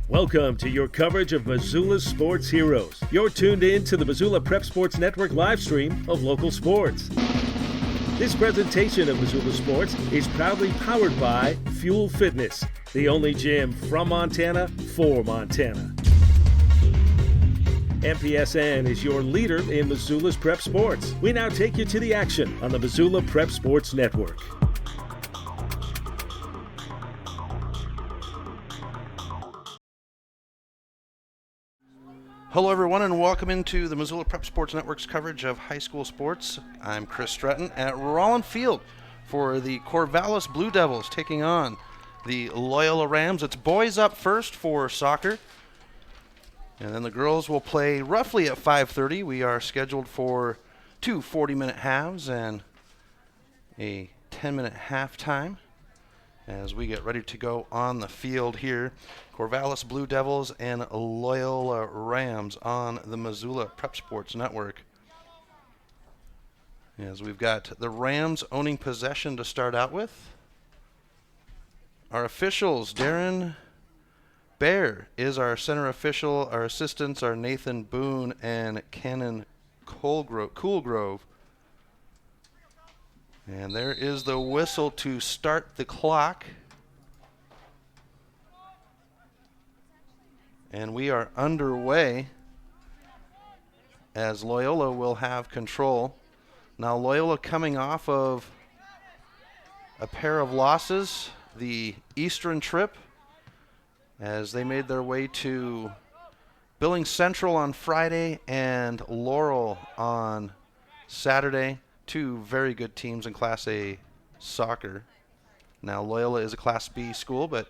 Welcome to your coverage of Missoula's sports heroes. You're tuned in to the Missoula Prep Sports Network live stream of local sports. This presentation of Missoula Sports is proudly powered by Fuel Fitness, the only gym from Montana for Montana. MPSN is your leader in Missoula's prep sports. We now take you to the action on the Missoula Prep Sports Network. Hello everyone and welcome into the Missoula Prep Sports Network's coverage of high school sports. I'm Chris Stratton at Rollin Field for the Corvallis Blue Devils taking on the Loyola Rams. It's boys up first for soccer, and then the girls will play roughly at 5:30. We are scheduled for two 40-minute halves and a 10-minute halftime as we get ready to go on the field here. Corvallis Blue Devils and Loyola Rams on the Missoula Prep Sports Network. As we've got the Rams owning possession to start out with. Our officials, Darren Bear is our center official. Our assistants are Nathan Boone and Cannon Coolgrove. And there is the whistle to start the clock. And we are underway as Loyola will have control. Now Loyola coming off of a pair of losses, the Eastern trip, as they made their way to Billings Central on Friday and Laurel on Saturday. Two very good teams in Class A soccer. Now Loyola is a Class B school, but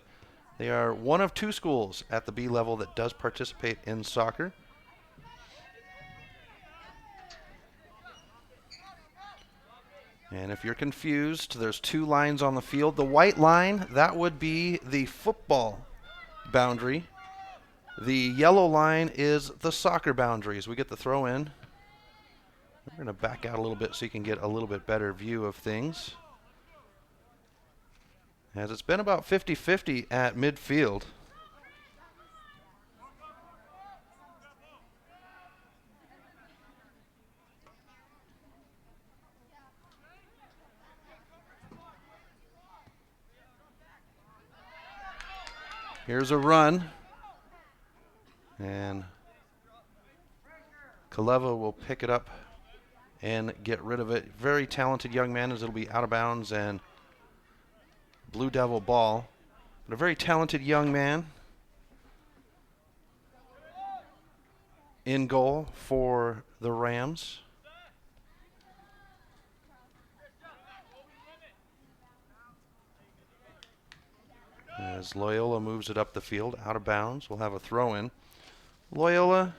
they are one of two schools at the B level that does participate in soccer. And if you're confused, there's two lines on the field. The white line, that would be the football boundary. The yellow line is the soccer boundaries. We get the throw in. We're going to back out a little bit so you can get a little bit better view of things, as it's been about 50-50 at midfield. Here's a run, and Kaleva will pick it up and get rid of it. Very talented young man, as it'll be out of bounds and Blue Devil ball. But a very talented young man in goal for the Rams. As Loyola moves it up the field, out of bounds, we'll have a throw in. Loyola,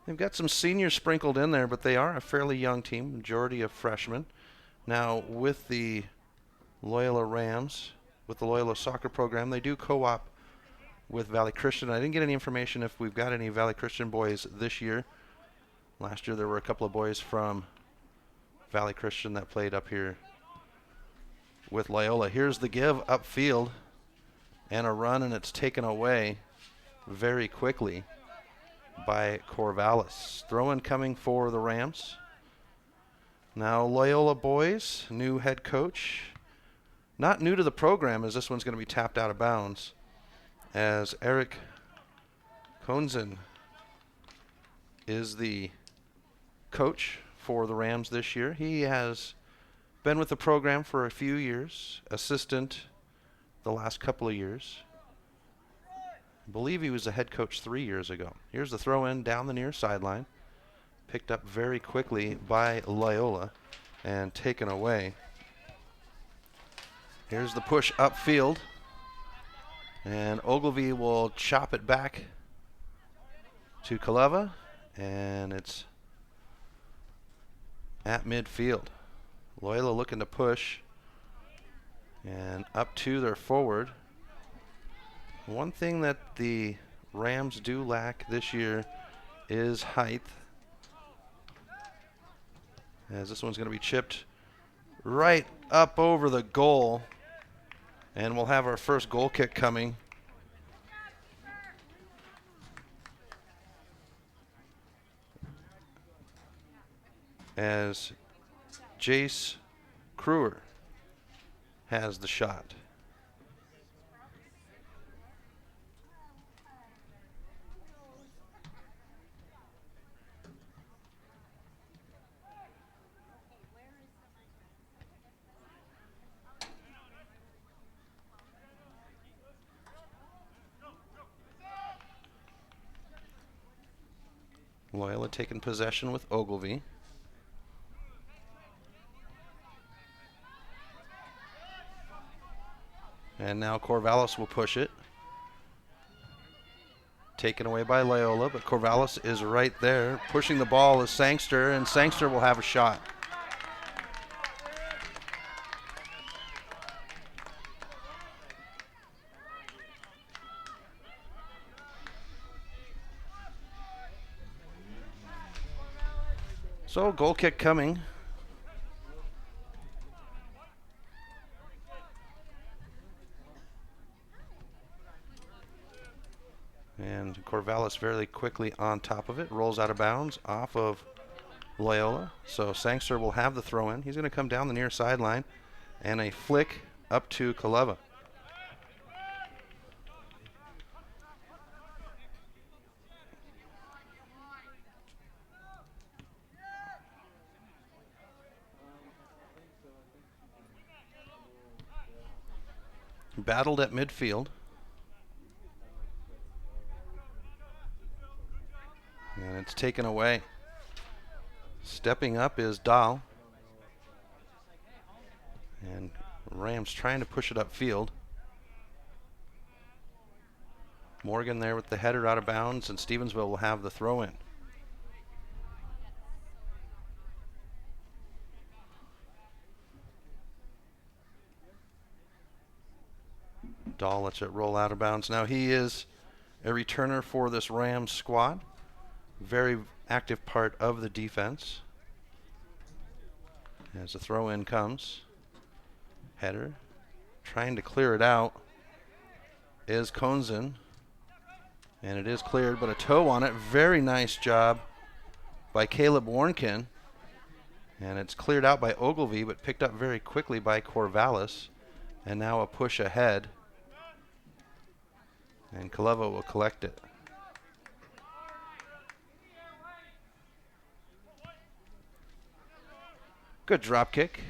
they've got some seniors sprinkled in there, but they are a fairly young team, majority of freshmen. Now with the Loyola Rams, with the Loyola soccer program, they do co-op with Valley Christian. I didn't get any information if we've got any Valley Christian boys this year. Last year there were a couple of boys from Valley Christian that played up here with Loyola. Here's the give upfield and a run, and it's taken away very quickly by Corvallis. Throw-in coming for the Rams. Now Loyola boys, new head coach. Not new to the program, as this one's going to be tapped out of bounds, as Eric Konzen is the coach for the Rams this year. He has been with the program for a few years, assistant the last couple of years. I believe he was the head coach 3 years ago. Here's the throw-in down the near sideline. Picked up very quickly by Loyola and taken away. Here's the push upfield, and Ogilvie will chop it back to Kaleva, and it's at midfield. Loyola looking to push, and up to their forward. One thing that the Rams do lack this year is height, as this one's going to be chipped right up over the goal. And we'll have our first goal kick coming as Jace Kruer has the shot. Loyola taking possession with Ogilvy. And now Corvallis will push it. Taken away by Loyola, but Corvallis is right there. Pushing the ball is Sangster, and Sangster will have a shot. So goal kick coming. And Corvallis very quickly on top of it. Rolls out of bounds off of Loyola. So Sangster will have the throw in. He's going to come down the near sideline. And a flick up to Kaleva. Battled at midfield. And it's taken away. Stepping up is Dahl. And Rams trying to push it upfield. Morgan there with the header out of bounds, and Stevensville will have the throw in. Dahl lets it roll out of bounds. Now he is a returner for this Rams squad. Very active part of the defense. As the throw in comes. Header. Trying to clear it out is Konzen. And it is cleared, but a toe on it. Very nice job by Caleb Warnkin. And it's cleared out by Ogilvy, but picked up very quickly by Corvallis. And now a push ahead. And Kaleva will collect it. Good drop kick.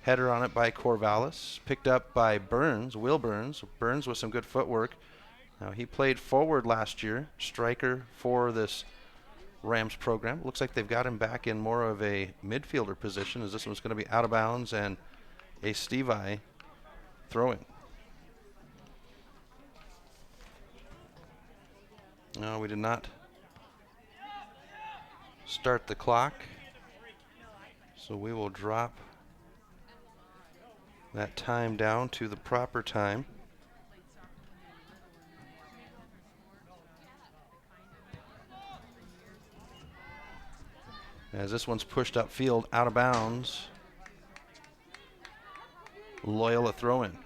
Header on it by Corvallis. Picked up by Burns, Will Burns. Burns with some good footwork. Now he played forward last year, striker for this Rams program. Looks like they've got him back in more of a midfielder position, as this one's going to be out of bounds and a Stevi throw-in. No, we did not start the clock, so we will drop that time down to the proper time. As this one's pushed upfield, out of bounds. Loyola throw-in.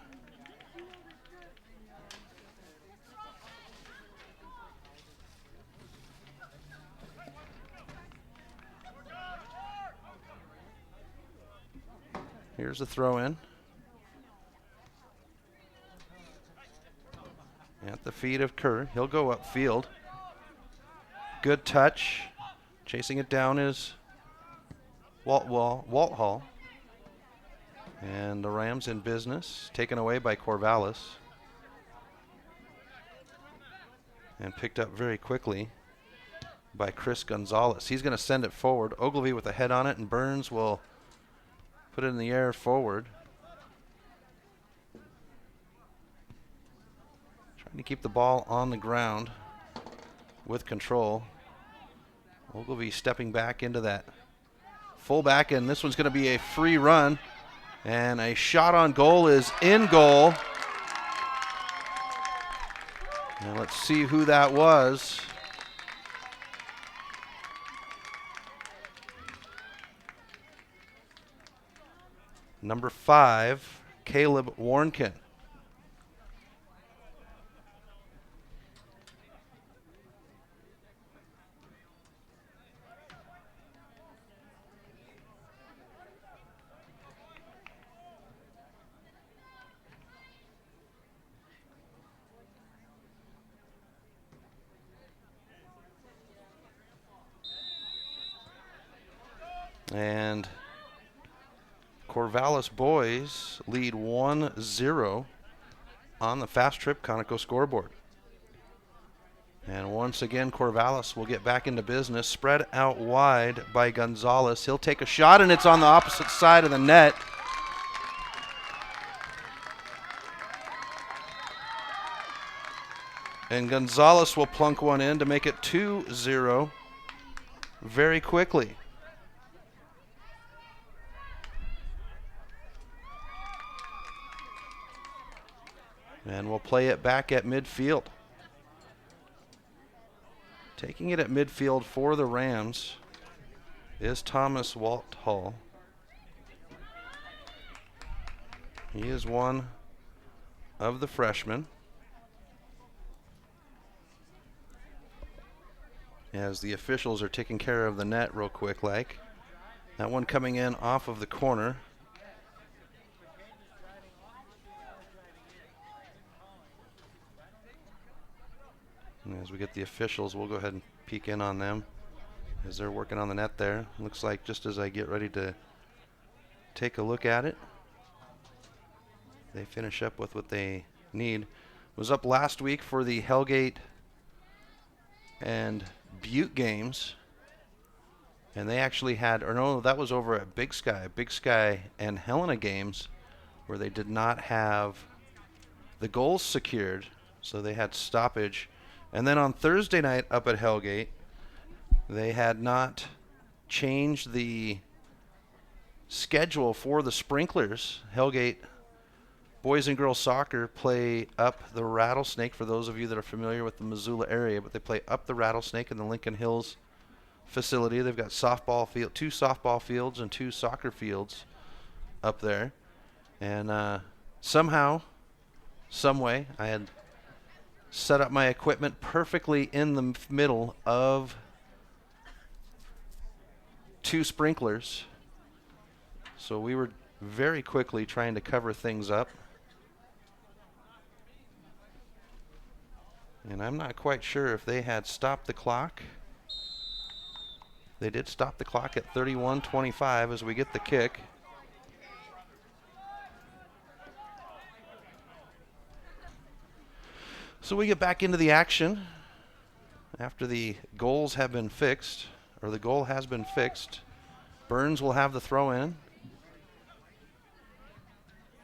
Here's the throw-in. At the feet of Kerr. He'll go upfield. Good touch. Chasing it down is Walt Hall. And the Rams in business. Taken away by Corvallis. And picked up very quickly by Chris Gonzalez. He's going to send it forward. Ogilvy with a head on it, and Burns will put it in the air forward. Trying to keep the ball on the ground with control. Ogilvy stepping back into that full back, and this one's going to be a free run. And a shot on goal is in goal. And let's see who that was. Number 5, Caleb Warnkin. And Corvallis boys lead 1-0 on the Fast Trip Conoco scoreboard. And once again, Corvallis will get back into business. Spread out wide by Gonzalez. He'll take a shot, and it's on the opposite side of the net. And Gonzalez will plunk one in to make it 2-0 very quickly. And we'll play it back at midfield. Taking it at midfield for the Rams is Thomas Walthall. He is one of the freshmen. As the officials are taking care of the net real quick like. That one coming in off of the corner. And as we get the officials, we'll go ahead and peek in on them as they're working on the net there. Looks like just as I get ready to take a look at it, they finish up with what they need. Was up last week for the Hellgate and Butte games, and they actually had, or no, that was over at Big Sky and Helena games, where they did not have the goals secured, so they had stoppage. And then on Thursday night up at Hellgate, they had not changed the schedule for the sprinklers. Hellgate boys and girls soccer play up the Rattlesnake, for those of you that are familiar with the Missoula area, but they play up the Rattlesnake in the Lincoln Hills facility. They've got softball field, 2 softball fields and 2 soccer fields up there. And somehow, some way, I had set up my equipment perfectly in the middle of 2 sprinklers. So we were very quickly trying to cover things up. And I'm not quite sure if they had stopped the clock. They did stop the clock at 31:25 as we get the kick. So we get back into the action after the goals have been fixed, or the goal has been fixed. Burns will have the throw in.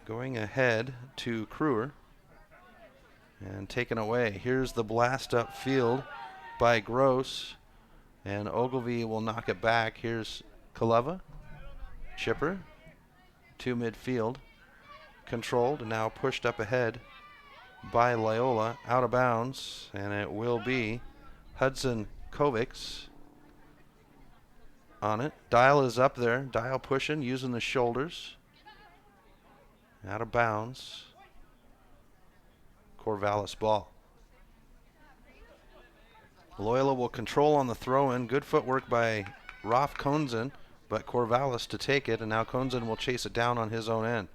Going ahead to Kruer and taken away. Here's the blast up field by Gross, and Ogilvie will knock it back. Here's Kaleva, chipper to midfield, controlled and now pushed up ahead by Loyola, out of bounds, and it will be Hudson Kovics on it. Dial is up there. Dial pushing, using the shoulders. Out of bounds. Corvallis ball. Loyola will control on the throw-in. Good footwork by Rolf Konzen, but Corvallis to take it, and now Konzen will chase it down on his own end.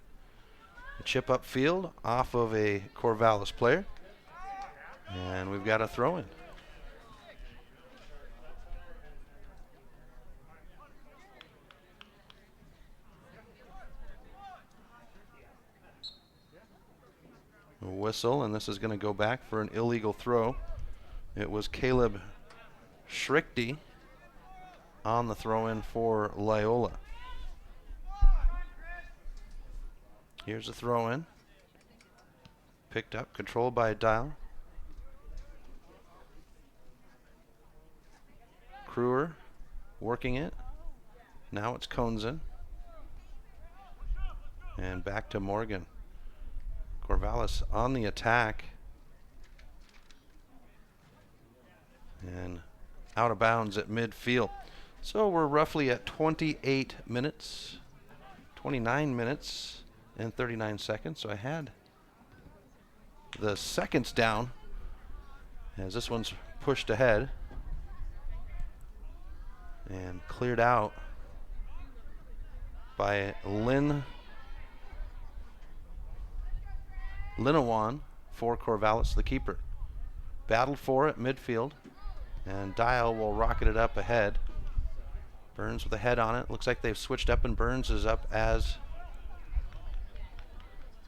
A chip upfield off of a Corvallis player, and we've got a throw-in. A whistle, and this is going to go back for an illegal throw. It was Caleb Schrichty on the throw-in for Loyola. Here's a throw-in. Picked up, controlled by Dial. Kruer working it. Now it's Konzen. And back to Morgan. Corvallis on the attack. And out of bounds at midfield. So we're roughly at 28 minutes, 29 minutes and 39 seconds. So I had the seconds down as this one's pushed ahead and cleared out by Linawan for Corvallis, the keeper. Battled for it midfield, and Dial will rocket it up ahead. Burns with a head on it. Looks like they've switched up and Burns is up as...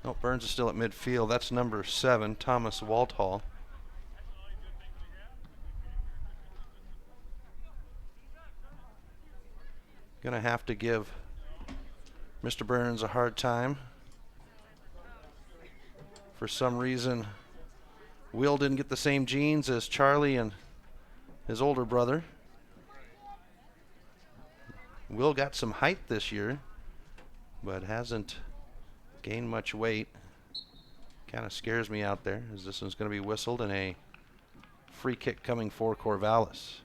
No, Burns is still at midfield. That's number 7, Thomas Walthall. Gonna have to give Mr. Burns a hard time. For some reason, Will didn't get the same genes as Charlie and his older brother. Will got some height this year, but hasn't gained much weight. Kind of scares me out there, as this one's going to be whistled and a free kick coming for Corvallis.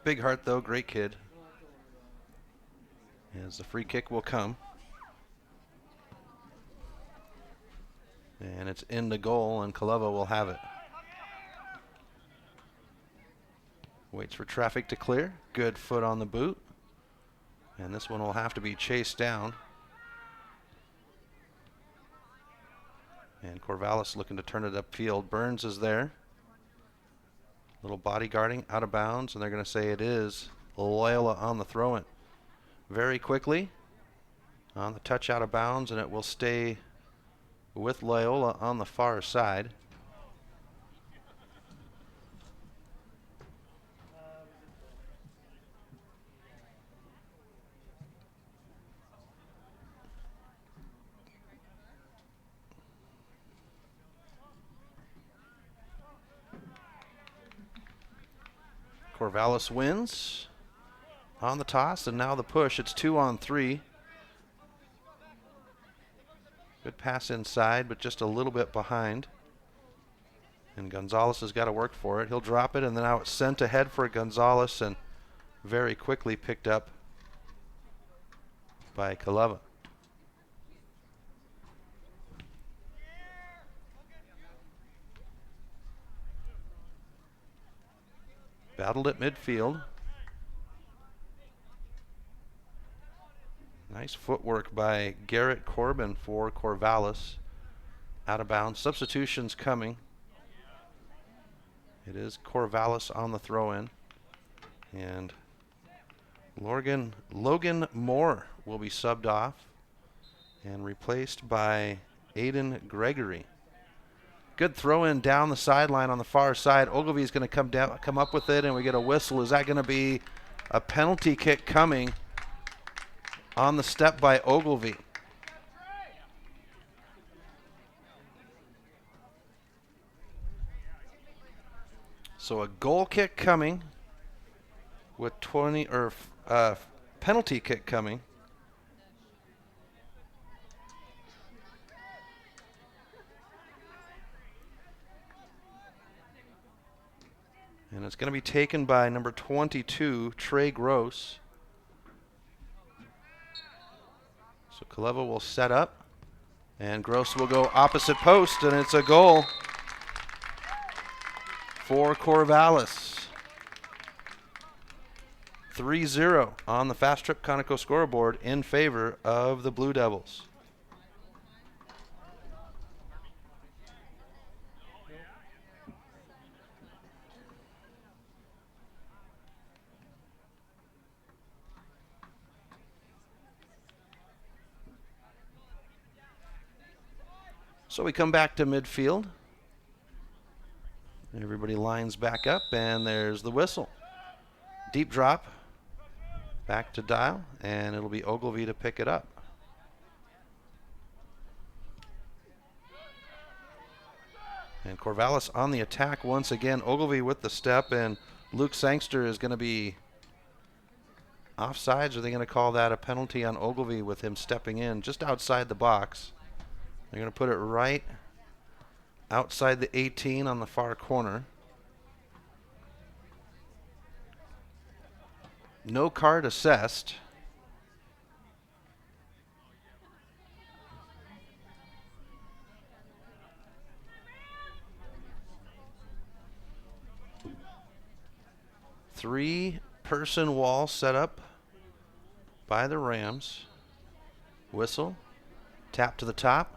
Big heart though, great kid. As the free kick will come. And it's in the goal, and Kaleva will have it. Waits for traffic to clear. Good foot on the boot. And this one will have to be chased down. And Corvallis looking to turn it upfield. Burns is there. Little bodyguarding, out of bounds, and they're going to say it is Loyola on the throw-in. Very quickly on the touch out of bounds, and it will stay with Loyola on the far side. Corvallis wins on the toss, and now the push. It's 2-on-3. Good pass inside, but just a little bit behind. And Gonzalez has got to work for it. He'll drop it, and then now it's sent ahead for Gonzalez, and very quickly picked up by Kaleva. Battled at midfield. Nice footwork by Garrett Corbin for Corvallis. Out of bounds. Substitutions coming. It is Corvallis on the throw-in. And Logan Moore will be subbed off and replaced by Aiden Gregory. Good throw-in down the sideline on the far side. Ogilvy is going to come up with it, and we get a whistle. Is that going to be a penalty kick coming on the step by Ogilvy? So a goal kick coming with penalty kick coming. And it's going to be taken by number 22, Trey Gross. So Kaleva will set up, and Gross will go opposite post, and it's a goal for Corvallis. 3-0 on the Fast Trip Conoco scoreboard in favor of the Blue Devils. So we come back to midfield. Everybody lines back up, and there's the whistle. Deep drop, back to Dial, and it'll be Ogilvy to pick it up. And Corvallis on the attack once again. Ogilvy with the step, and Luke Sangster is going to be offsides. Are they going to call that a penalty on Ogilvy with him stepping in just outside the box? They're going to put it right outside the 18 on the far corner. No card assessed. Three-person wall set up by the Rams. Whistle. Tap to the top.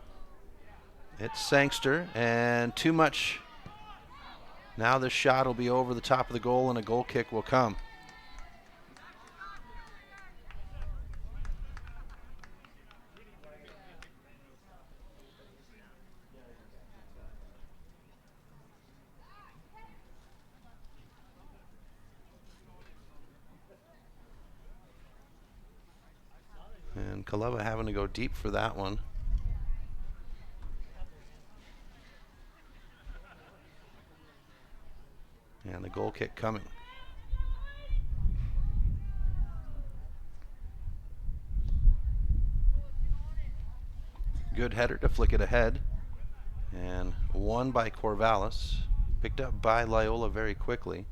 It's Sangster, and too much Now this shot will be over the top of the goal and a goal kick will come. And Kaleva having to go deep for that one. And the goal kick coming. Good header to flick it ahead. And won by Corvallis. Picked up by Loyola very quickly.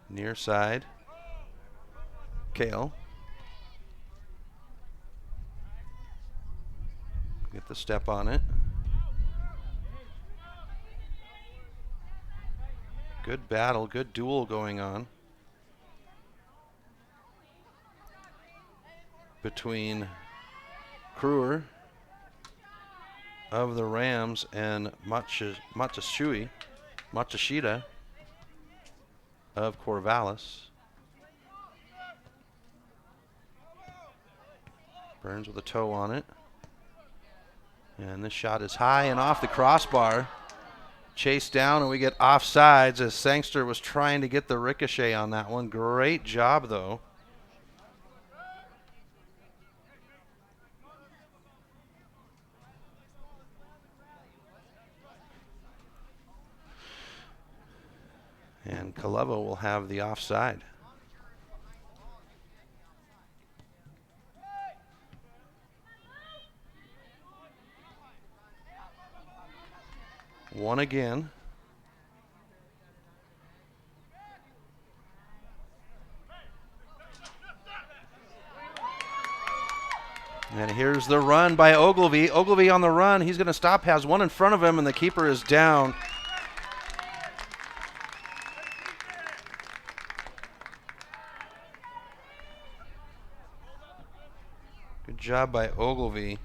Near side. Kale. Get the step on it. Good battle, good duel going on between Kruer of the Rams and Matashida of Corvallis. Burns with a toe on it. And this shot is high and off the crossbar. Chased down, and we get offsides as Sangster was trying to get the ricochet on that one. Great job, though. And Kaleva will have the offside. One again. And here's the run by Ogilvy. Ogilvy on the run. He's going to stop, has one in front of him, and the keeper is down. Good job by Ogilvy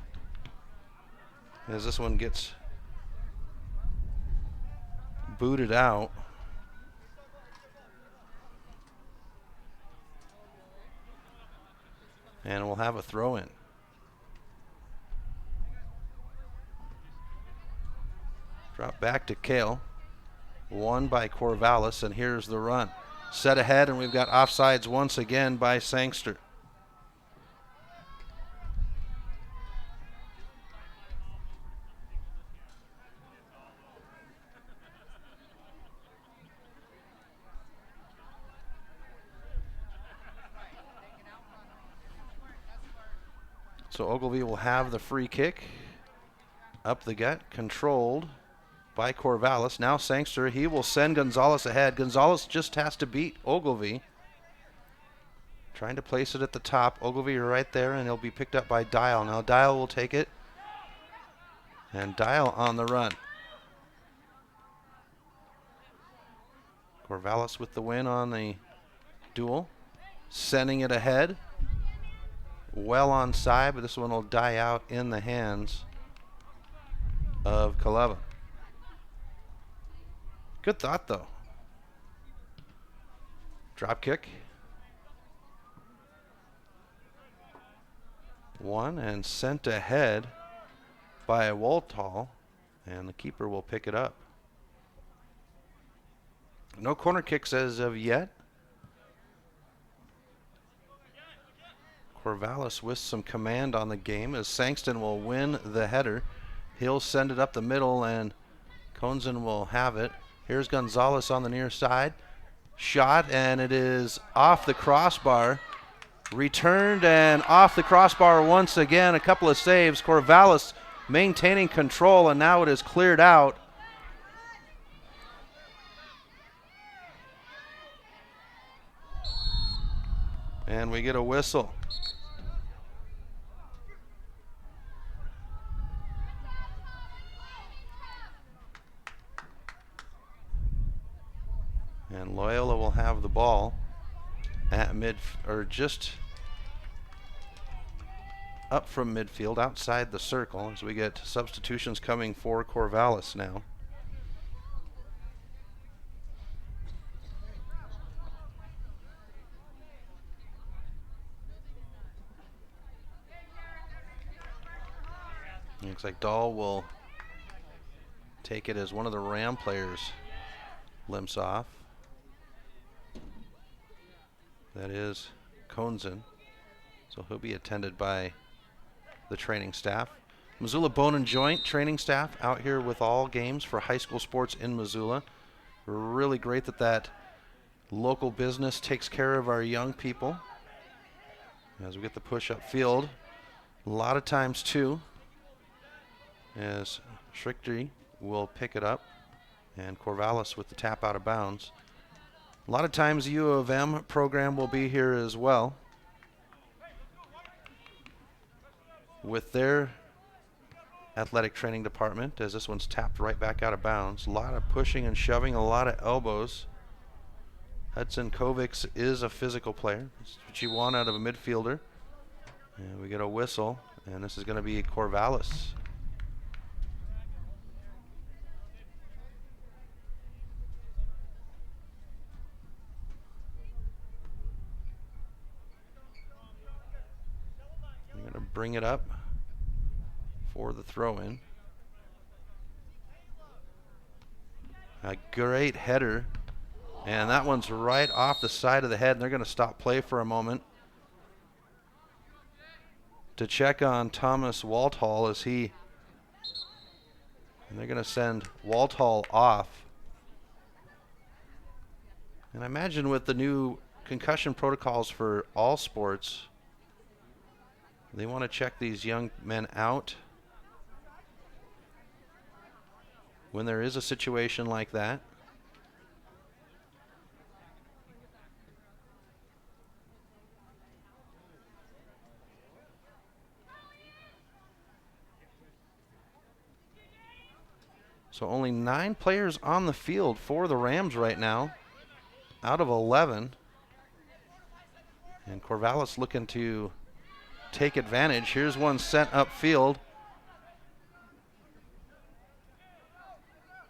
as this one gets booted out. And we'll have a throw in. Drop back to Kale. Won by Corvallis, and here's the run. Set ahead, and we've got offsides once again by Sangster. So Ogilvy will have the free kick. Up the gut, controlled by Corvallis. Now Sangster, he will send Gonzalez ahead. Gonzalez just has to beat Ogilvy. Trying to place it at the top. Ogilvy right there, and he'll be picked up by Dial. Now Dial will take it. And Dial on the run. Corvallis with the win on the duel. Sending it ahead. Well onside, but this one will die out in the hands of Kaleva. Good thought, though. Drop kick. One and sent ahead by a Woltall, and the keeper will pick it up. No corner kicks as of yet. Corvallis with some command on the game as Sangston will win the header. He'll send it up the middle, and Konzen will have it. Here's Gonzalez on the near side. Shot, and it is off the crossbar. Returned and off the crossbar once again. A couple of saves. Corvallis maintaining control, and now it is cleared out. And we get a whistle. And Loyola will have the ball at mid, or just up from midfield outside the circle as we get substitutions coming for Corvallis now. Looks like Dahl will take it as one of the Ram players limps off. That is Konzen. So he'll be attended by the training staff. Missoula Bone and Joint training staff out here with all games for high school sports in Missoula. Really great that local business takes care of our young people. As we get the push up field, a lot of times too, as Schrichty will pick it up and Corvallis with the tap out of bounds. A lot of times the U of M program will be here as well with their athletic training department, as this one's tapped right back out of bounds. A lot of pushing and shoving, a lot of elbows. Hudson Kovics is a physical player. That's what you want out of a midfielder. And we get a whistle, and this is going to be Corvallis. I'm going to bring it up for the throw-in. A great header, and that one's right off the side of the head, and they're going to stop play for a moment to check on Thomas Walthall as and they're going to send Walthall off. And I imagine with the new concussion protocols for all sports, they want to check these young men out when there is a situation like that. So only 9 players on the field for the Rams right now, out of 11. And Corvallis looking to take advantage. Here's one sent upfield.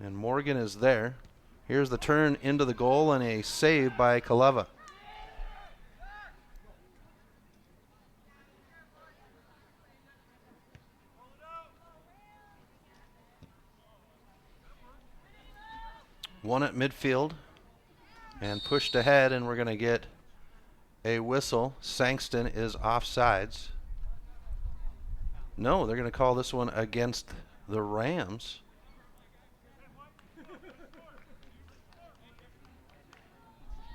And Morgan is there. Here's the turn into the goal and a save by Kaleva. One at midfield and pushed ahead, and we're going to get a whistle. Sangston is offsides. No, they're going to call this one against the Rams.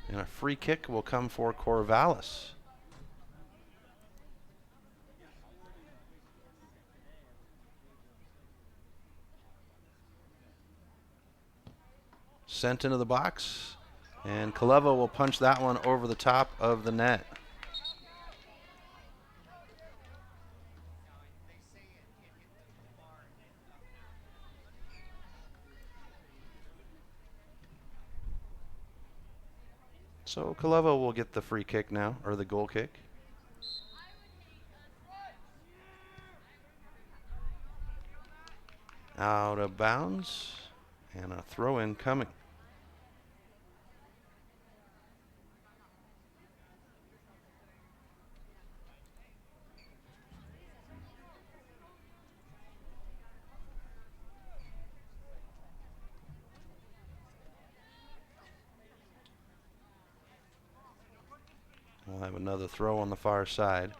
And a free kick will come for Corvallis. Sent into the box, and Kaleva will punch that one over the top of the net. So Kaleva will get the free kick now, or the goal kick. Out of bounds, and a throw-in coming. We'll have another throw on the far side.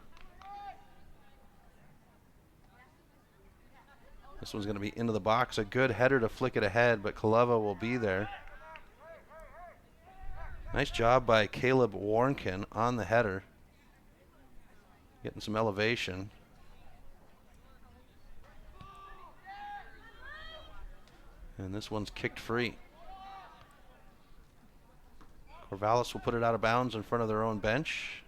This one's going to be into the box. A good header to flick it ahead, but Kaleva will be there. Nice job by Caleb Warnkin on the header. Getting some elevation. And this one's kicked free. Corvallis will put it out of bounds in front of their own bench.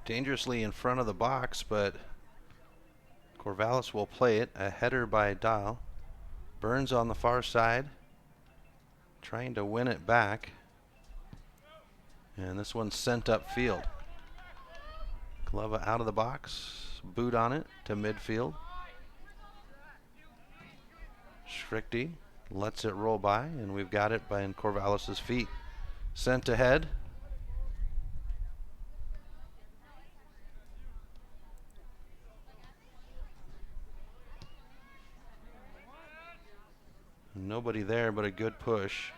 Dangerously in front of the box, but Corvallis will play it. A header by Dial. Burns on the far side, trying to win it back. And this one's sent upfield. Glova out of the box. Boot on it to midfield. Schrichty lets it roll by, and we've got it by Corvallis' feet. Sent ahead. Nobody there, but a good push.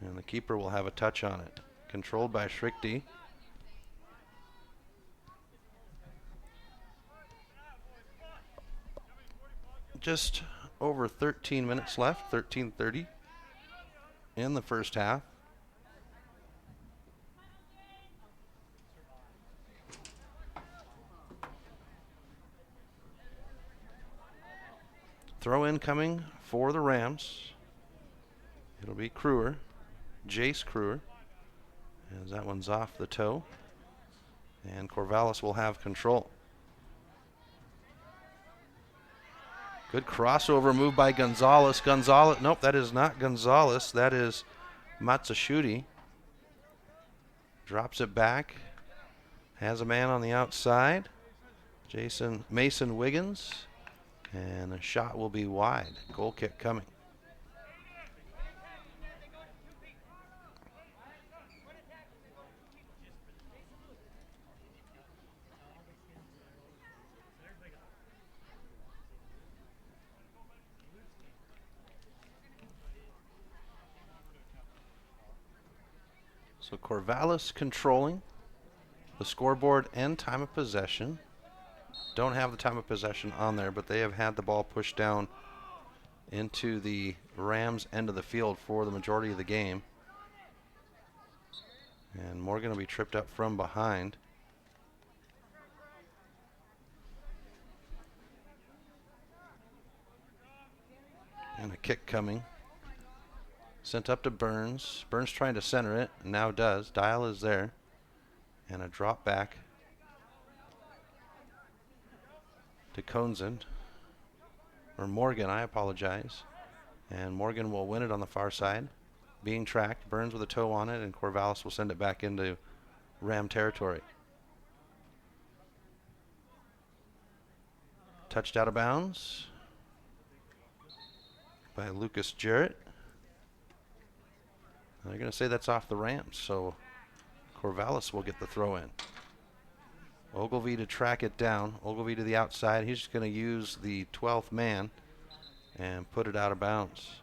And the keeper will have a touch on it. Controlled by Schrichty. Just over 13 minutes left, 13:30 in the first half. Throw in coming for the Rams. It'll be Kruer, Jace Kruer, as that one's off the toe. And Corvallis will have control. Good crossover move by Gonzalez. Nope, that is not Gonzalez. That is Matsushudi. Drops it back. Has a man on the outside. Mason Wiggins. And the shot will be wide. Goal kick coming. So Corvallis controlling the scoreboard and time of possession. Don't have the time of possession on there, but they have had the ball pushed down into the Rams' end of the field for the majority of the game. And Morgan will be tripped up from behind. And a kick coming. Sent up to Burns. Burns trying to center it, and now does. Dial is there. And a drop back to Konzen. Or Morgan, I apologize. And Morgan will win it on the far side. Being tracked. Burns with a toe on it, and Corvallis will send it back into Ram territory. Touched out of bounds by Lucas Jarrett. They're going to say that's off the Rams, so Corvallis will get the throw in. Ogilvie to track it down. Ogilvie to the outside. He's just going to use the 12th man and put it out of bounds.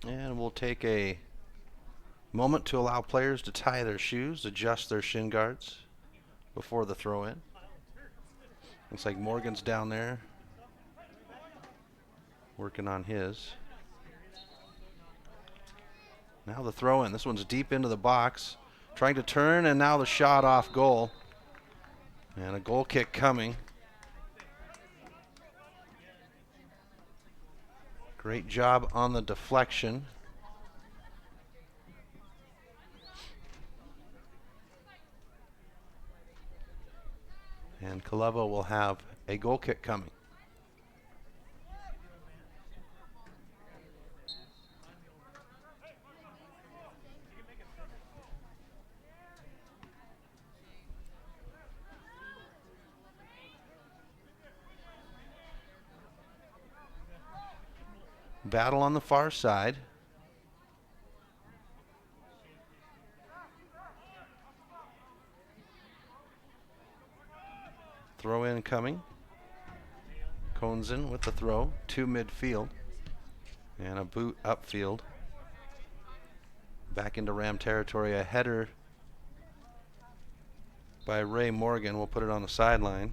And we'll take a moment to allow players to tie their shoes, adjust their shin guards before the throw in. Looks like Morgan's down there working on his. Now the throw in. This one's deep into the box. Trying to turn, and now the shot off goal. And a goal kick coming. Great job on the deflection. And Kalevo will have a goal kick coming. Battle on the far side. Throw in coming. Konzen with the throw to midfield. And a boot upfield. Back into Ram territory. A header by Ray Morgan. We'll put it on the sideline.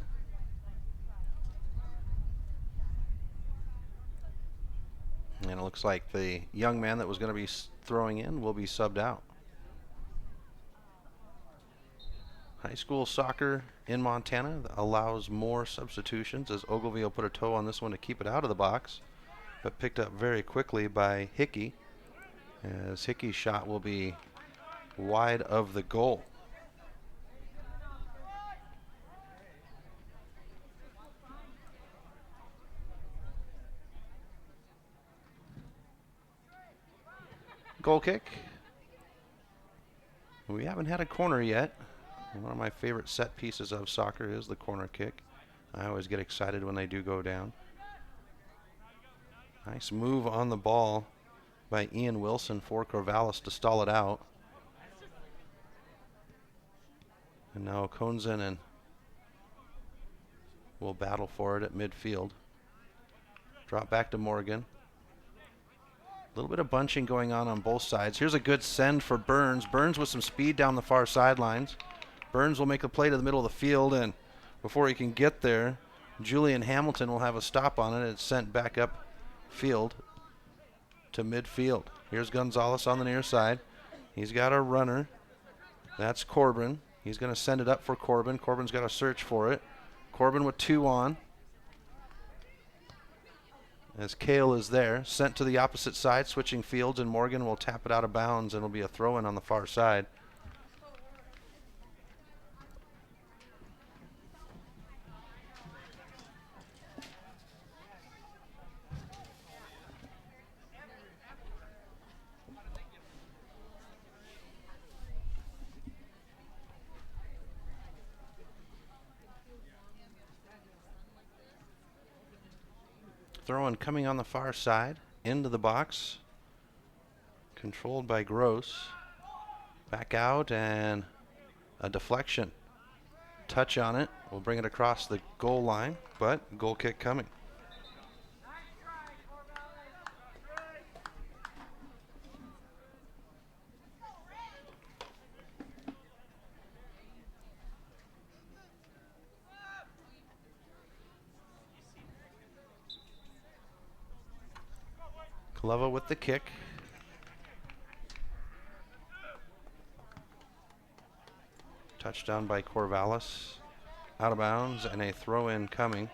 And it looks like the young man that was going to be throwing in will be subbed out. High school soccer in Montana allows more substitutions, as Ogilvie will put a toe on this one to keep it out of the box, but picked up very quickly by Hickey, as Hickey's shot will be wide of the goal. Goal kick. We haven't had a corner yet. One of my favorite set pieces of soccer is the corner kick. I always get excited when they do go down. Nice move on the ball by Ian Wilson for Corvallis to stall it out. And now Konzanen will battle for it at midfield. Drop back to Morgan. A little bit of bunching going on both sides. Here's a good send for Burns. Burns with some speed down the far sidelines. Burns will make a play to the middle of the field, and before he can get there, Julian Hamilton will have a stop on it. It's sent back up field to midfield. Here's Gonzalez on the near side. He's got a runner. That's Corbin. He's going to send it up for Corbin. Corbin's got to search for it. Corbin with 2 on. As Kale is there, sent to the opposite side, switching fields, and Morgan will tap it out of bounds, and it'll be a throw-in on the far side. Throw-in coming on the far side, into the box. Controlled by Gross. Back out, and a deflection. Touch on it. We'll bring it across the goal line, but goal kick coming. Kaleva with the kick. Touchdown by Corvallis. Out of bounds, and a throw-in coming.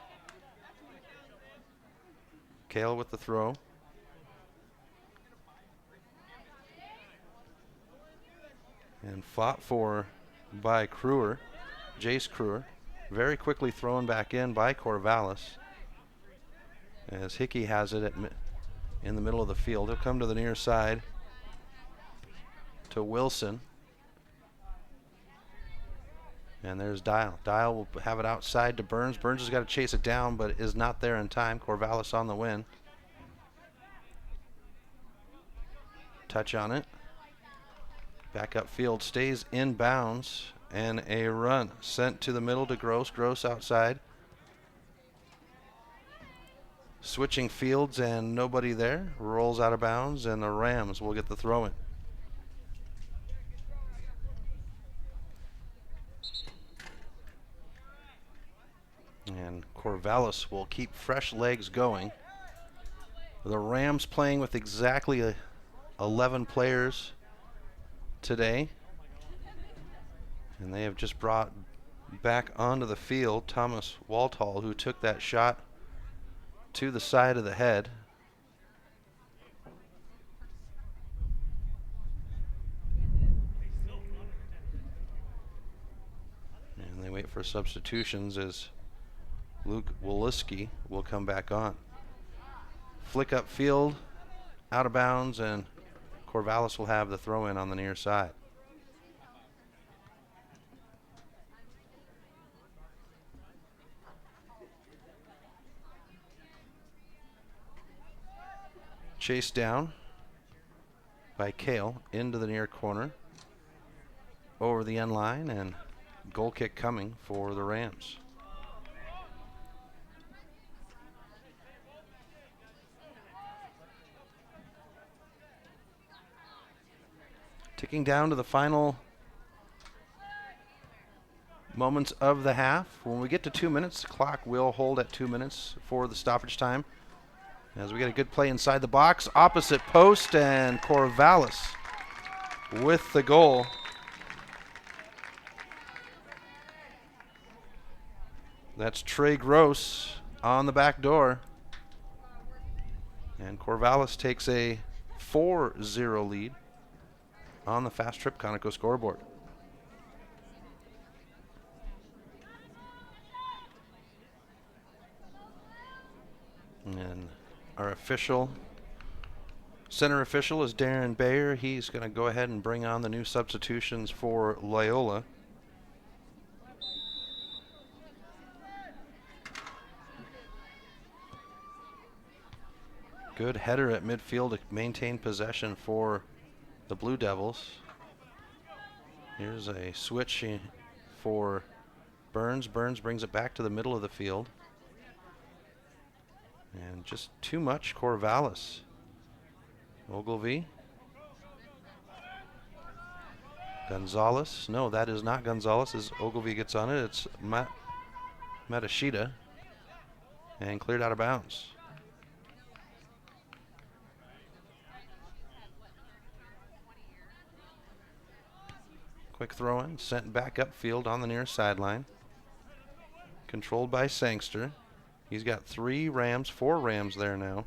Kale with the throw. And fought for by Kruer, Jace Kruer. Very quickly thrown back in by Corvallis. As Hickey has it in the middle of the field. He'll come to the near side to Wilson. And there's Dial. Dial will have it outside to Burns. Burns has got to chase it down, but is not there in time. Corvallis on the win. Touch on it. Back up field, stays in bounds, and a run sent to the middle to Gross. Gross outside. Switching fields and nobody there. Rolls out of bounds, and the Rams will get the throw-in. And Corvallis will keep fresh legs going. The Rams playing with exactly 11 players today. And they have just brought back onto the field Thomas Walthall, who took that shot to the side of the head. And they wait for substitutions as Luke Woliski will come back on. Flick up field, out of bounds, and Corvallis will have the throw-in on the near side. Chased down by Kale into the near corner, over the end line, and goal kick coming for the Rams. Ticking down to the final moments of the half. When we get to 2 minutes, the clock will hold at 2 minutes for the stoppage time. As we get a good play inside the box, opposite post, and Corvallis with the goal. That's Trey Gross on the back door. And Corvallis takes a 4-0 lead on the Fast Trip Conoco scoreboard. And our official Center official is Darren Bayer. He's going to go ahead and bring on the new substitutions for Loyola. Good header at midfield to maintain possession for the Blue Devils. Here's a switch for Burns. Burns brings it back to the middle of the field. And just too much Corvallis. Ogilvy. Gonzalez. No, that is not Gonzalez as Ogilvy gets on it. It's Matashita. And cleared out of bounds. Quick throw in, sent back upfield on the near sideline. Controlled by Sangster. He's got 4 Rams there now.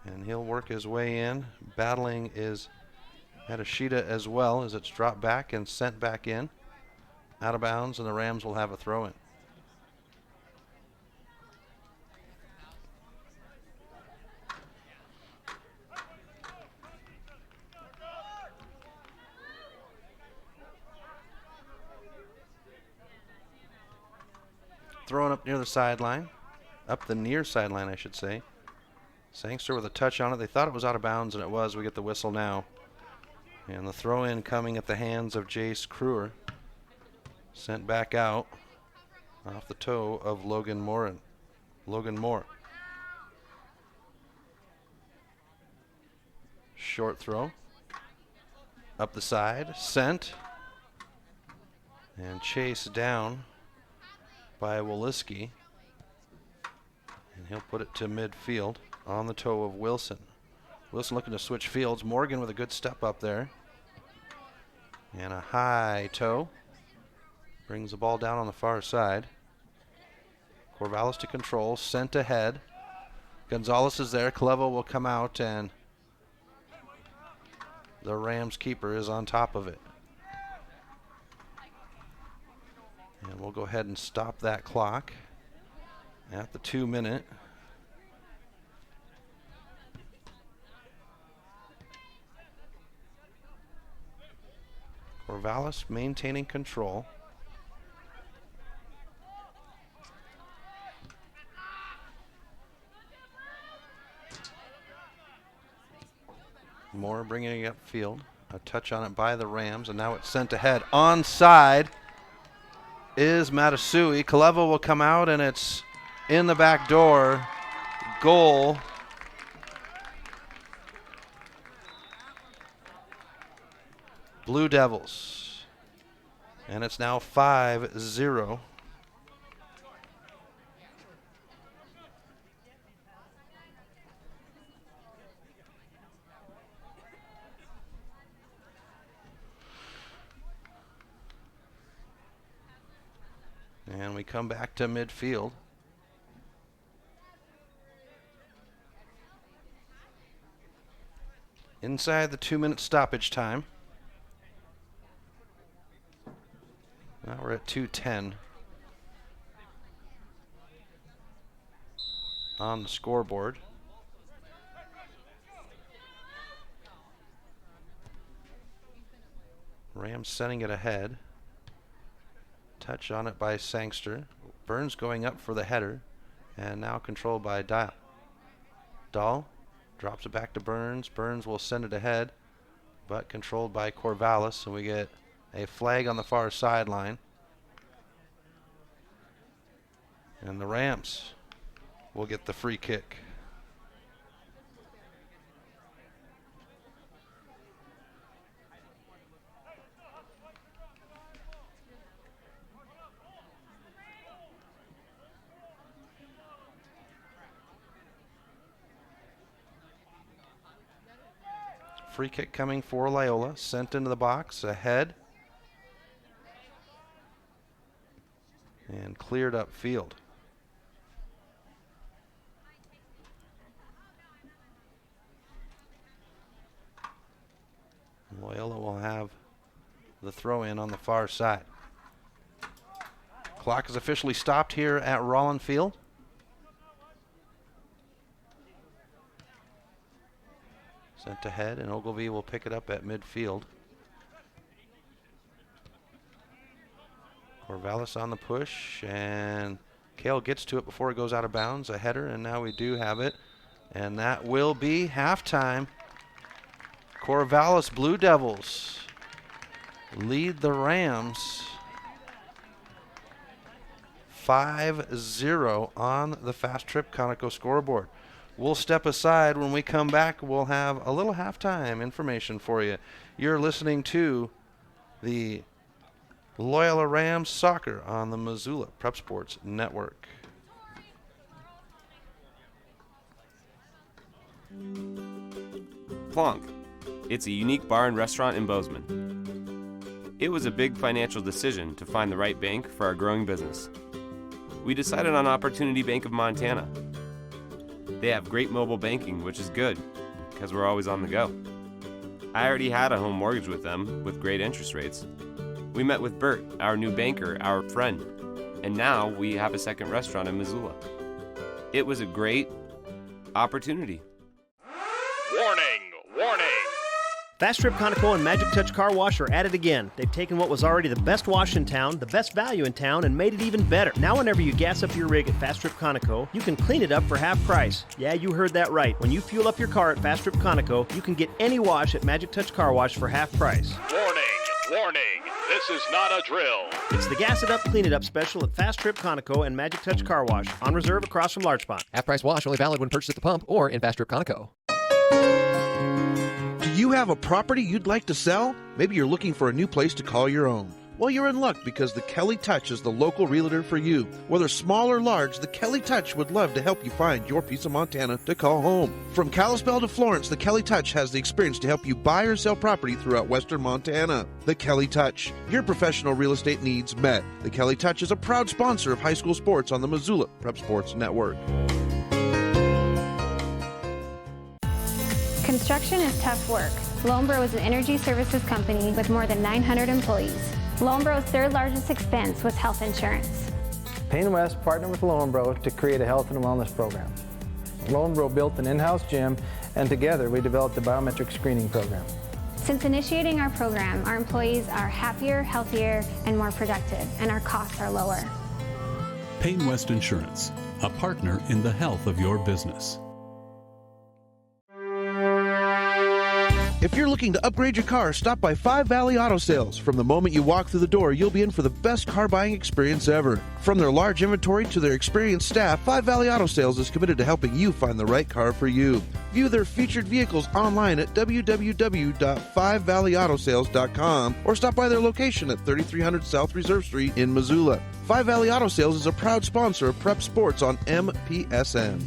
And he'll work his way in. Battling is Matashita as well as it's dropped back and sent back in. Out of bounds, and the Rams will have a throw in. Throwing up near the sideline. Up the near sideline, I should say. Sangster with a touch on it. They thought it was out of bounds, and it was. We get the whistle now. And the throw in coming at the hands of Jace Kruer. Sent back out off the toe of Logan Moore. Short throw. Up the side. Sent. And chased down by Woliski. And he'll put it to midfield on the toe of Wilson. Wilson looking to switch fields. Morgan with a good step up there. And a high toe. Brings the ball down on the far side. Corvallis to control. Sent ahead. Gonzalez is there. Clevo will come out, and the Rams keeper is on top of it. And we'll go ahead and stop that clock at the 2-minute. Corvallis maintaining control. Moore bringing it upfield. A touch on it by the Rams, and now it's sent ahead. Onside is Matasui. Clevo will come out, and it's in the back door. Goal. Blue Devils. And it's now 5-0. And we come back to midfield. Inside the 2-minute stoppage time. Now we're at 2:10 on the scoreboard. Rams sending it ahead. Touch on it by Sangster. Burns going up for the header. And now controlled by Dahl. Dahl drops it back to Burns. Burns will send it ahead, but controlled by Corvallis. And we get a flag on the far sideline. And the Rams will get the free kick. Free kick coming for Loyola. Sent into the box. Ahead. And cleared up field. Loyola will have the throw in on the far side. Clock is officially stopped here at Rollin Field. Sent ahead, and Ogilvie will pick it up at midfield. Corvallis on the push, and Kale gets to it before it goes out of bounds. A header, and now we do have it. And that will be halftime. Corvallis Blue Devils lead the Rams 5-0 on the Fast Trip Conoco scoreboard. We'll step aside. When we come back, we'll have a little halftime information for you. You're listening to the Loyola Rams soccer on the Missoula Prep Sports Network. Plonk. It's a unique bar and restaurant in Bozeman. It was a big financial decision to find the right bank for our growing business. We decided on Opportunity Bank of Montana. They have great mobile banking, which is good, because we're always on the go. I already had a home mortgage with them, with great interest rates. We met with Bert, our new banker, our friend, and now we have a second restaurant in Missoula. It was a great opportunity. Warning! Warning! Fast Trip Conoco and Magic Touch Car Wash are at it again. They've taken what was already the best wash in town, the best value in town, and made it even better. Now whenever you gas up your rig at Fast Trip Conoco, you can clean it up for half price. Yeah, you heard that right. When you fuel up your car at Fast Trip Conoco, you can get any wash at Magic Touch Car Wash for half price. Warning! Warning! This is not a drill. It's the Gas It Up, Clean It Up special at Fast Trip Conoco and Magic Touch Car Wash, on reserve across from Larchmont. Half-price wash only valid when purchased at the pump or in Fast Trip Conoco. Do you have a property you'd like to sell? Maybe you're looking for a new place to call your own. Well, you're in luck because the Kelly Touch is the local realtor for you. Whether small or large, the Kelly Touch would love to help you find your piece of Montana to call home. From Kalispell to Florence, the Kelly Touch has the experience to help you buy or sell property throughout western Montana. The Kelly Touch, your professional real estate needs met. The Kelly Touch is a proud sponsor of high school sports on the Missoula Prep Sports Network. Construction is tough work. Lonebro is an energy services company with more than 900 employees. Lonebro's third largest expense was health insurance. Payne West partnered with Lonebro to create a health and wellness program. Lonebro built an in-house gym, and together we developed a biometric screening program. Since initiating our program, our employees are happier, healthier, and more productive, and our costs are lower. Payne West Insurance, a partner in the health of your business. If you're looking to upgrade your car, stop by Five Valley Auto Sales. From the moment you walk through the door, you'll be in for the best car buying experience ever. From their large inventory to their experienced staff, Five Valley Auto Sales is committed to helping you find the right car for you. View their featured vehicles online at www.5valleyautosales.com or stop by their location at 3300 South Reserve Street in Missoula. Five Valley Auto Sales is a proud sponsor of Prep Sports on MPSN.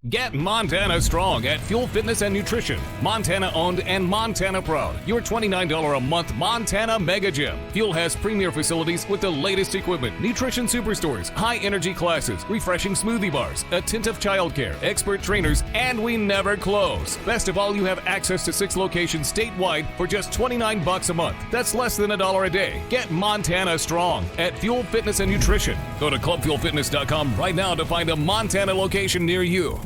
Get Montana strong at Fuel Fitness and Nutrition. Montana owned and Montana proud. Your $29 a month Montana Mega Gym. Fuel has premier facilities with the latest equipment, nutrition superstores, high energy classes, refreshing smoothie bars, attentive childcare, expert trainers, and we never close. Best of all, you have access to 6 locations statewide for just $29 a month. That's less than $1 a day. Get Montana strong at Fuel Fitness and Nutrition. Go to clubfuelfitness.com right now to find a Montana location near you.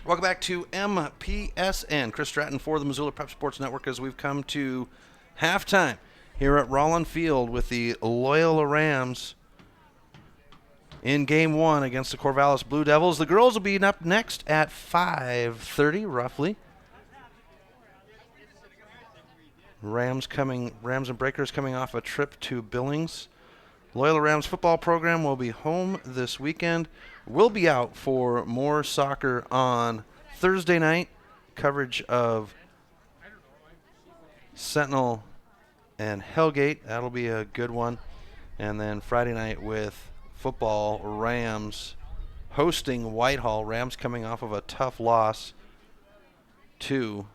Welcome back to MPSN. Chris Stratton for the Missoula Prep Sports Network as we've come to halftime here at Rollin Field with the Loyola Rams in Game 1 against the Corvallis Blue Devils. The girls will be up next at 5:30 roughly. Rams and Breakers coming off a trip to Billings. Loyola Rams football program will be home this weekend. We'll be out for more soccer on Thursday night. Coverage of Sentinel and Hellgate. That'll be a good one. And then Friday night with football, Rams hosting Whitehall. Rams coming off of a tough loss to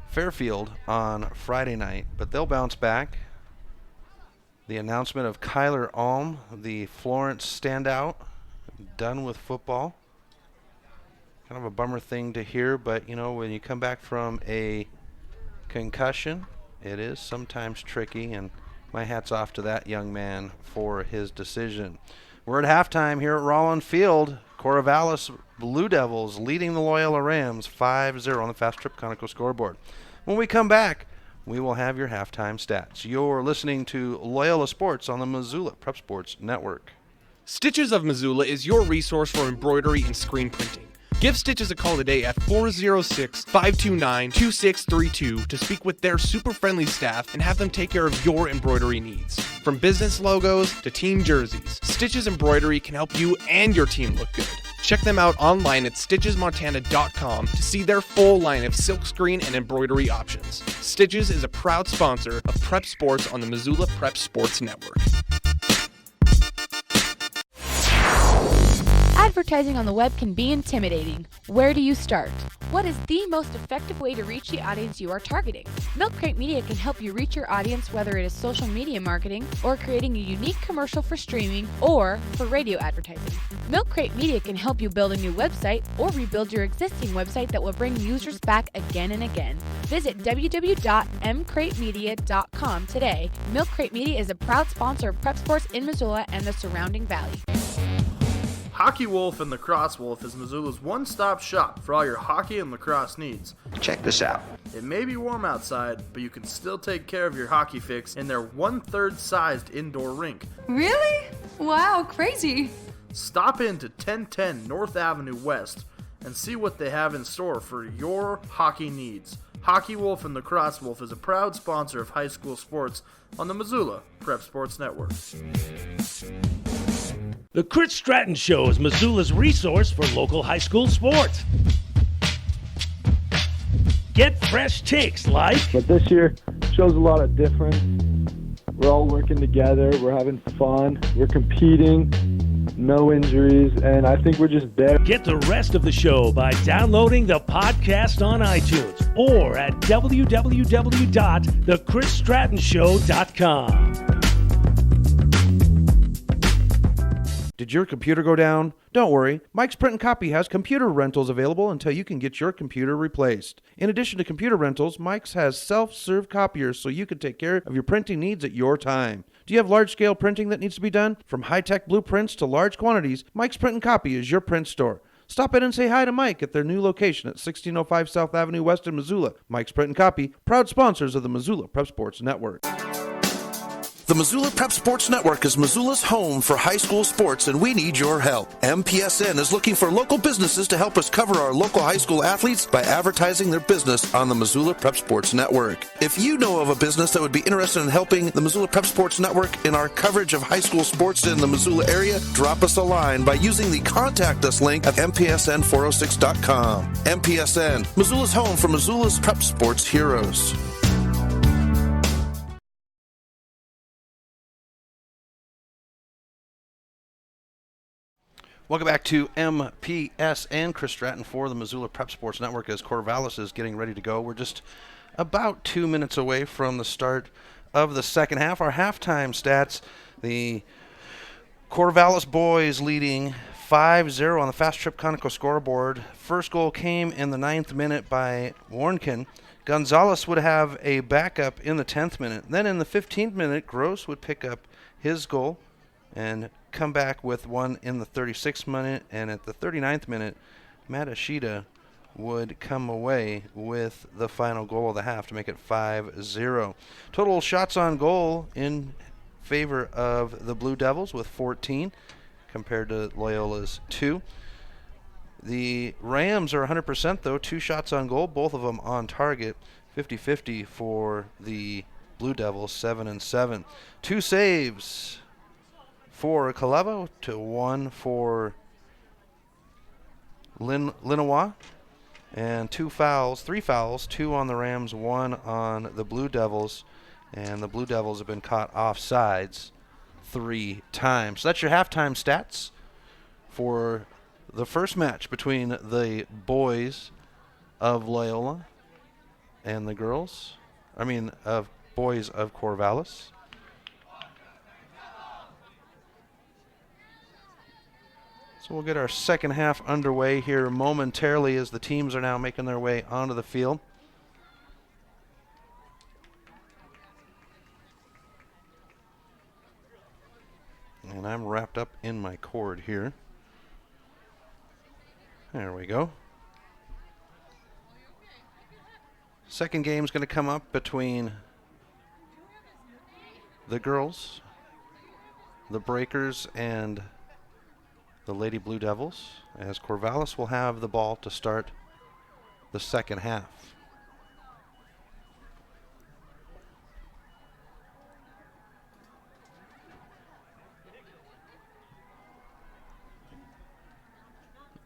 Fairfield on Friday night, but they'll bounce back. The announcement of Kyler Alm, the Florence standout, done with football. Kind of a bummer thing to hear, but you know, when you come back from a concussion, it is sometimes tricky, and my hat's off to that young man for his decision. We're at halftime here at Rollin Field. Corvallis Blue Devils leading the Loyola Rams 5-0 on the Fast Trip Conoco scoreboard. When we come back, we will have your halftime stats. You're listening to Loyola Sports on the Missoula Prep Sports Network. Stitches of Missoula is your resource for embroidery and screen printing. Give Stitches a call today at 406-529-2632 to speak with their super friendly staff and have them take care of your embroidery needs. From business logos to team jerseys, Stitches Embroidery can help you and your team look good. Check them out online at stitchesmontana.com to see their full line of silkscreen and embroidery options. Stitches is a proud sponsor of Prep Sports on the Missoula Prep Sports Network. Advertising on the web can be intimidating. Where do you start? What is the most effective way to reach the audience you are targeting? Milk Crate Media can help you reach your audience, whether it is social media marketing or creating a unique commercial for streaming or for radio advertising. Milk Crate Media can help you build a new website or rebuild your existing website that will bring users back again and again. Visit www.mcratemedia.com today. Milk Crate Media is a proud sponsor of Prep Sports in Missoula and the surrounding valley. Hockey Wolf and Lacrosse Wolf is Missoula's one-stop shop for all your hockey and lacrosse needs. Check this out. It may be warm outside, but you can still take care of your hockey fix in their 1/3 sized indoor rink. Really? Wow, crazy. Stop into 1010 North Avenue West and see what they have in store for your hockey needs. Hockey Wolf and Lacrosse Wolf is a proud sponsor of high school sports on the Missoula Prep Sports Network. The Chris Stratton Show is Missoula's resource for local high school sports. Get fresh takes like... But this year shows a lot of difference. We're all working together. We're having fun. We're competing. No injuries. And I think we're just there. Get the rest of the show by downloading the podcast on iTunes or at www.thechrisstrattonshow.com. Did your computer go down? Don't worry, Mike's Print and Copy has computer rentals available until you can get your computer replaced. In addition to computer rentals, Mike's has self-serve copiers so you can take care of your printing needs at your time. Do you have large-scale printing that needs to be done? From high-tech blueprints to large quantities, Mike's Print and Copy is your print store. Stop in and say hi to Mike at their new location at 1605 South Avenue West in Missoula. Mike's Print and Copy, proud sponsors of the Missoula Prep Sports Network. The Missoula Prep Sports Network is Missoula's home for high school sports, and we need your help. MPSN is looking for local businesses to help us cover our local high school athletes by advertising their business on the Missoula Prep Sports Network. If you know of a business that would be interested in helping the Missoula Prep Sports Network in our coverage of high school sports in the Missoula area, drop us a line by using the Contact Us link at mpsn406.com. MPSN, Missoula's home for Missoula's Prep Sports heroes. Welcome back to MPSN. Chris Stratton for the Missoula Prep Sports Network as Corvallis is getting ready to go. We're just about 2 minutes away from the start of the second half. Our halftime stats, the Corvallis boys leading 5-0 on the Fast Trip Conoco scoreboard. First goal came in the 9th minute by Warnken. Gonzalez would have a backup in the 10th minute. Then in the 15th minute, Gross would pick up his goal and come back with one in the 36th minute, and at the 39th minute, Matashita would come away with the final goal of the half to make it 5-0. Total shots on goal in favor of the Blue Devils with 14 compared to Loyola's 2. The Rams are 100% though, 2 shots on goal, both of them on target, 50-50 for the Blue Devils, 7-7. 2 saves for Kalevo to 1 for Linawa, and 3 fouls, 2 on the Rams, 1 on the Blue Devils, and the Blue Devils have been caught offsides 3 times. So that's your halftime stats for the first match between the boys of Loyola and the boys of Corvallis. So we'll get our second half underway here momentarily as the teams are now making their way onto the field. And I'm wrapped up in my cord here. There we go. Second game's going to come up between the girls, the Breakers, and the Lady Blue Devils, as Corvallis will have the ball to start the second half.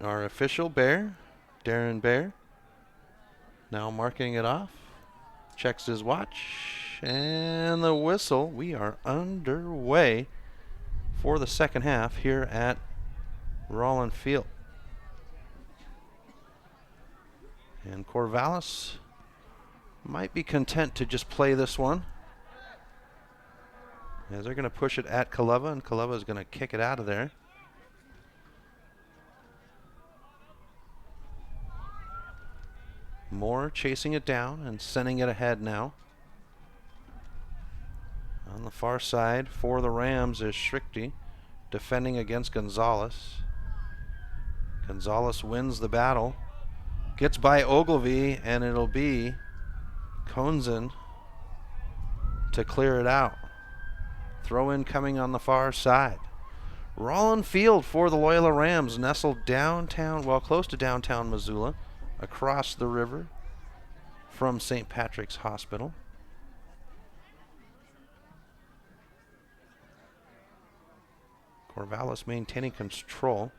Our official, Darren Bear, now marking it off, checks his watch, and the whistle. We are underway for the second half here at Rollin Field. And Corvallis might be content to just play this one, as they're going to push it at Kaleva, and Kaleva is going to kick it out of there. Moore chasing it down and sending it ahead now. On the far side for the Rams is Schrichty, defending against Gonzalez. Gonzalez wins the battle, gets by Ogilvy, and it'll be Konzen to clear it out. Throw in coming on the far side. Rollin Field for the Loyola Rams, nestled downtown, well, close to downtown Missoula, across the river from St. Patrick's Hospital. Corvallis maintaining control.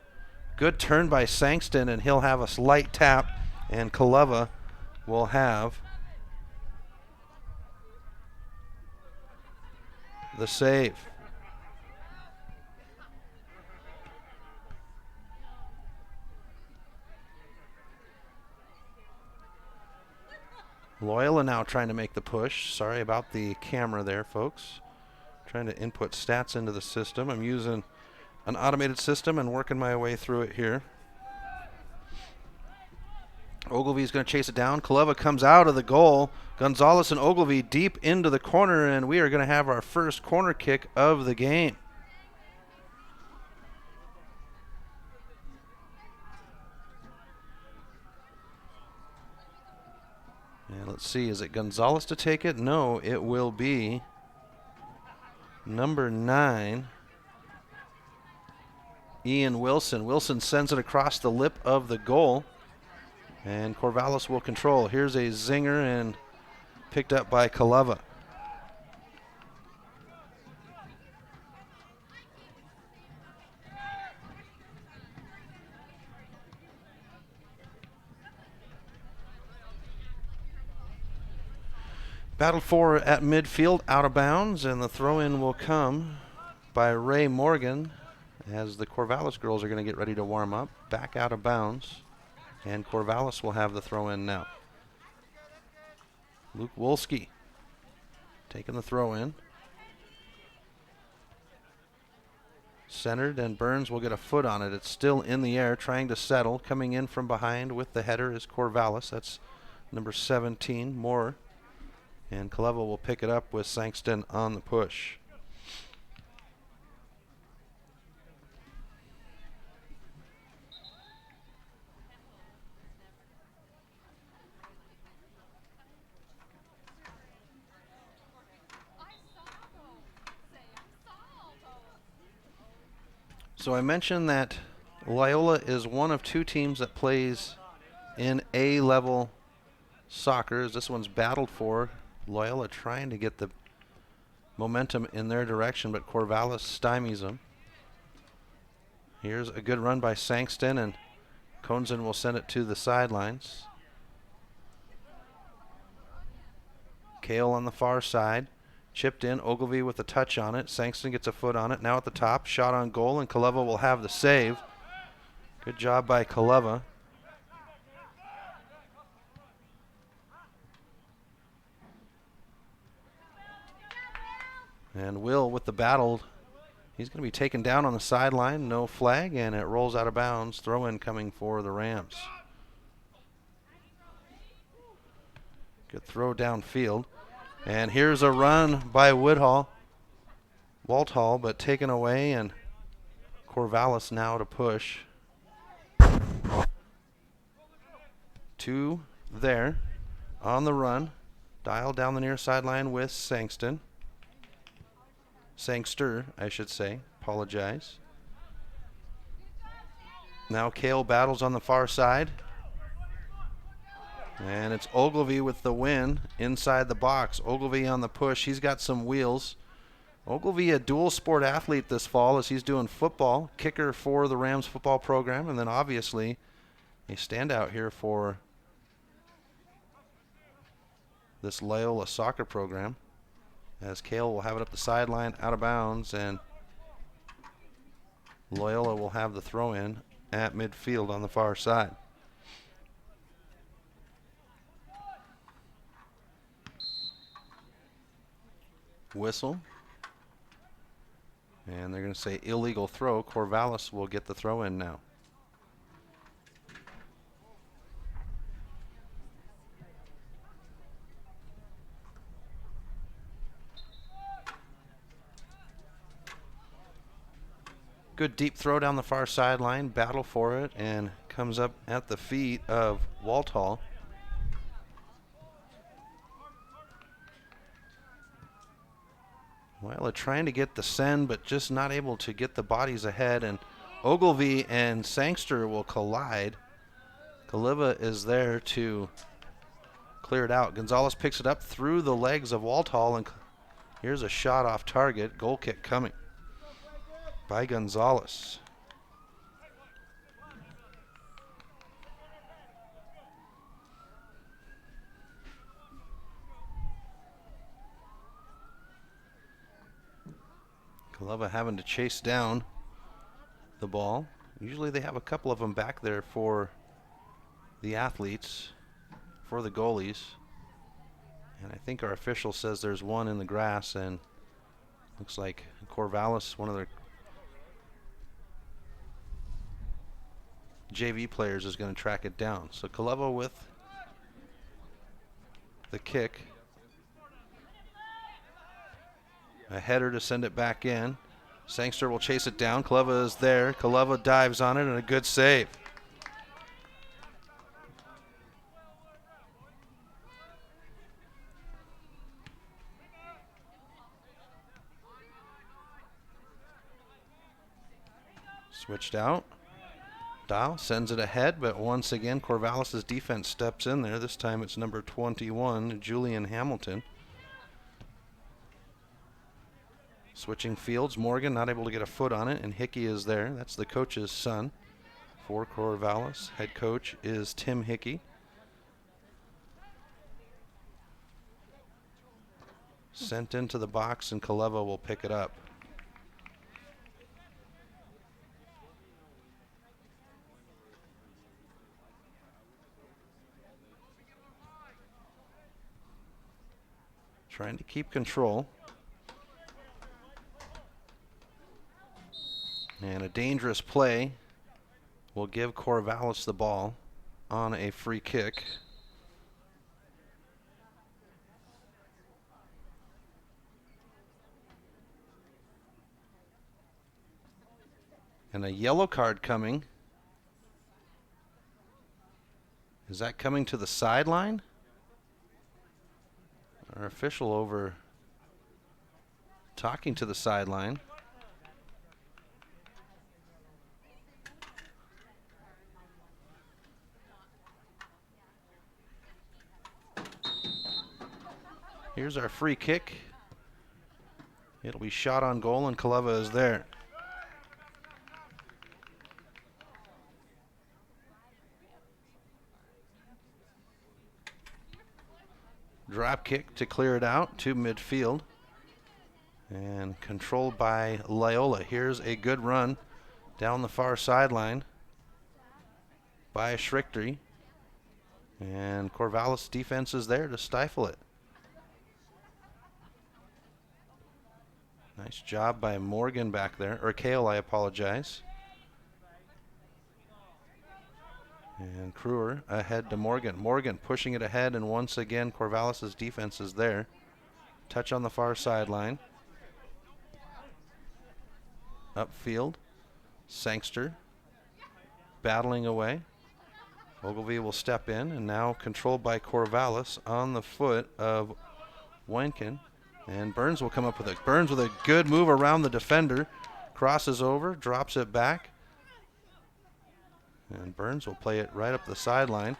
Good turn by Sankston, and he'll have a slight tap, and Kaleva will have the save. Loyola now trying to make the push. Sorry about the camera there, folks. Trying to input stats into the system. I'm using an automated system and working my way through it here. Ogilvy's going to chase it down. Kaleva comes out of the goal. Gonzalez and Ogilvy deep into the corner, and we are going to have our first corner kick of the game. And let's see, is it Gonzalez to take it? No, it will be number 9, Ian Wilson. Wilson sends it across the lip of the goal, and Corvallis will control. Here's a zinger, and picked up by Kaleva. Battle for at midfield, out of bounds, and the throw-in will come by Ray Morgan as the Corvallis girls are going to get ready to warm up. Back out of bounds, and Corvallis will have the throw-in now. Luke Wolski taking the throw-in. Centered, and Burns will get a foot on it. It's still in the air, trying to settle. Coming in from behind with the header is Corvallis. That's number 17, Moore. And Kaleva will pick it up with Sankston on the push. So I mentioned that Loyola is one of 2 teams that plays in A-level soccer. This one's battled for. Loyola trying to get the momentum in their direction, but Corvallis stymies them. Here's a good run by Sankston, and Konzen will send it to the sidelines. Kale on the far side. Chipped in, Ogilvy with a touch on it. Sankston gets a foot on it. Now at the top, shot on goal, and Kaleva will have the save. Good job by Kaleva. And Will with the battle. He's going to be taken down on the sideline. No flag, and it rolls out of bounds. Throw-in coming for the Rams. Good throw downfield. And here's a run by Walthall, but taken away, and Corvallis now to push. 2 there on the run. Dial down the near sideline with Sangster, I should say. Apologize. Now Kale battles on the far side. And it's Ogilvy with the win inside the box. Ogilvy on the push. He's got some wheels. Ogilvy, a dual sport athlete this fall as he's doing football, kicker for the Rams football program, and then obviously a standout here for this Loyola soccer program, as Kale will have it up the sideline, out of bounds, and Loyola will have the throw in at midfield on the far side. Whistle. And they're going to say illegal throw. Corvallis will get the throw in now. Good deep throw down the far sideline. Battle for it, and comes up at the feet of Walthall. Well, they're trying to get the send, but just not able to get the bodies ahead. And Ogilvy and Sangster will collide. Kaliva is there to clear it out. Gonzalez picks it up through the legs of Walthall, and here's a shot off target. Goal kick coming by Gonzalez. Kaleva having to chase down the ball. Usually they have a couple of them back there for the athletes, for the goalies. And I think our official says there's one in the grass, and looks like Corvallis, one of their JV players, is going to track it down. So Kaleva with the kick. A header to send it back in. Sangster will chase it down. Kaleva is there. Kaleva dives on it, and a good save. Switched out. Dial sends it ahead, but once again Corvallis' defense steps in there. This time it's number 21, Julian Hamilton. Switching fields, Morgan not able to get a foot on it, and Hickey is there. That's the coach's son for Corvallis. Head coach is Tim Hickey. Sent into the box, and Kaleva will pick it up. Trying to keep control. And a dangerous play will give Corvallis the ball on a free kick. And a yellow card coming. Is that coming to the sideline? Our official over talking to the sideline. Here's our free kick. It'll be shot on goal, and Kaleva is there. Drop kick to clear it out to midfield. And controlled by Loyola. Here's a good run down the far sideline by Schrichter. And Corvallis defense is there to stifle it. Nice job by Morgan back there, or Kale, I apologize. And Kruer ahead to Morgan. Morgan pushing it ahead, and once again Corvallis' defense is there. Touch on the far sideline. Upfield. Sangster battling away. Ogilvie will step in, and now controlled by Corvallis on the foot of Wenken. And Burns will come up with it. Burns with a good move around the defender. Crosses over, drops it back. And Burns will play it right up the sideline.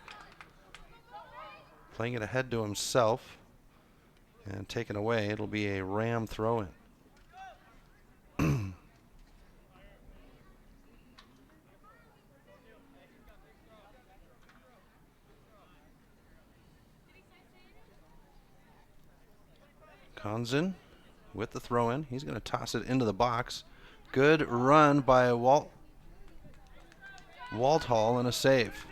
Playing it ahead to himself. And taken away. It'll be a Ram throw-in. Konzen with the throw-in. He's going to toss it into the box. Good run by Walthall and a save.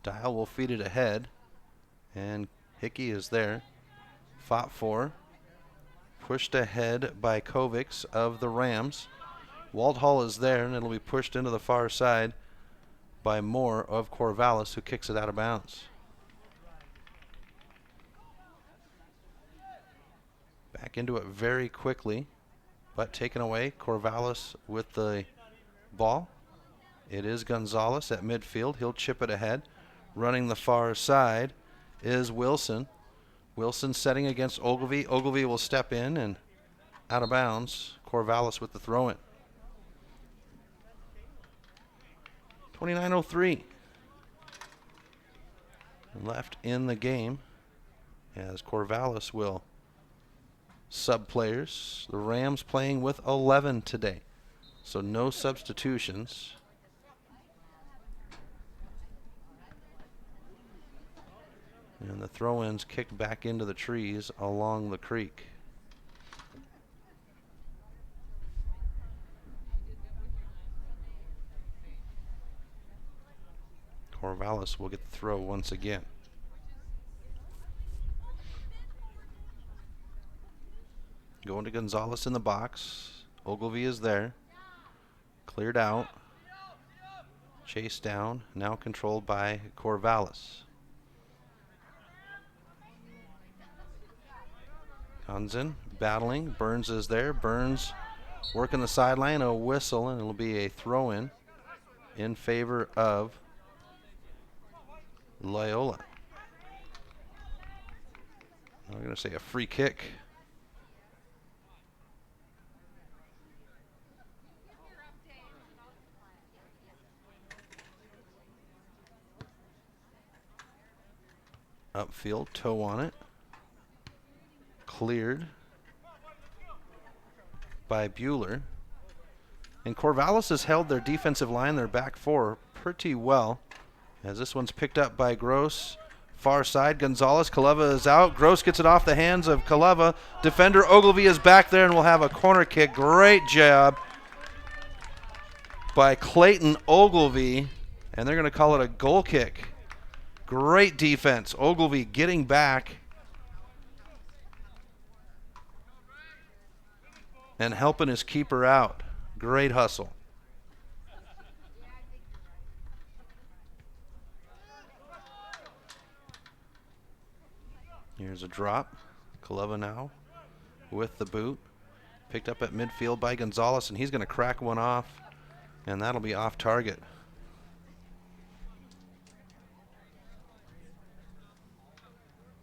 Dial will feed it ahead. And Hickey is there. Fought for. Pushed ahead by Kovics of the Rams. Walthall is there, and it'll be pushed into the far side by Moore of Corvallis, who kicks it out of bounds. Back into it very quickly, but taken away. Corvallis with the ball. It is Gonzalez at midfield. He'll chip it ahead. Running the far side is Wilson. Wilson setting against Ogilvie. Ogilvie will step in and out of bounds. Corvallis with the throw-in. 29:03 left in the game as Corvallis will sub players. The Rams playing with 11 today, so no substitutions. And the throw-ins kicked back into the trees along the creek. Corvallis will get the throw once again. Going to Gonzalez in the box. Ogilvie is there. Cleared out. Chased down. Now controlled by Corvallis. Konzen battling. Burns is there. Burns working the sideline. A whistle, and it'll be a throw-in in favor of Loyola. I'm going to say a free kick. Upfield, toe on it. Cleared by Bueller. And Corvallis has held their defensive line, their back four, pretty well. As this one's picked up by Gross. Far side, Gonzalez. Kaleva is out. Gross gets it off the hands of Kaleva. Defender Ogilvie is back there and will have a corner kick. Great job by Clayton Ogilvie. And they're going to call it a goal kick. Great defense. Ogilvie getting back and helping his keeper out. Great hustle. Here's a drop. Kaleva now with the boot. Picked up at midfield by Gonzalez, and he's going to crack one off, and that'll be off target.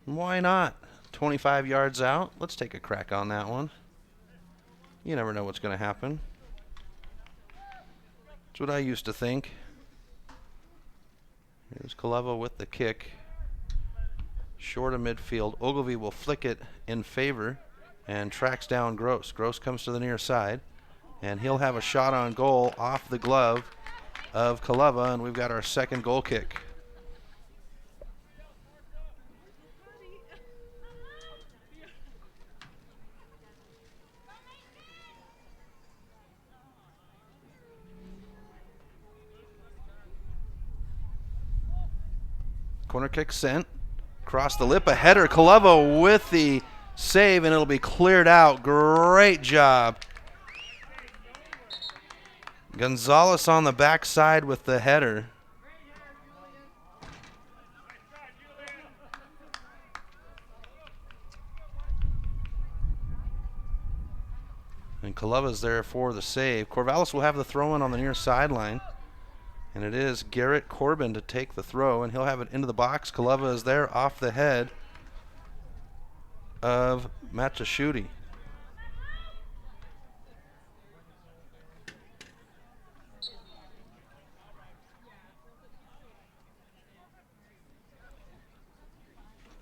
Why not? 25 yards out. Let's take a crack on that one. You never know what's going to happen. That's what I used to think. Here's Kaleva with the kick. Short of midfield. Ogilvie will flick it in favor and tracks down Gross. Gross comes to the near side, and he'll have a shot on goal off the glove of Kaleva, and we've got our second goal kick. Corner kick sent. Across the lip, a header. Kaleva with the save, and it'll be cleared out. Great job. Gonzalez on the backside with the header. And Kaleva's there for the save. Corvallis will have the throw in on the near sideline. And it is Garrett Corbin to take the throw, and he'll have it into the box. Kaleva is there off the head of Matashuti.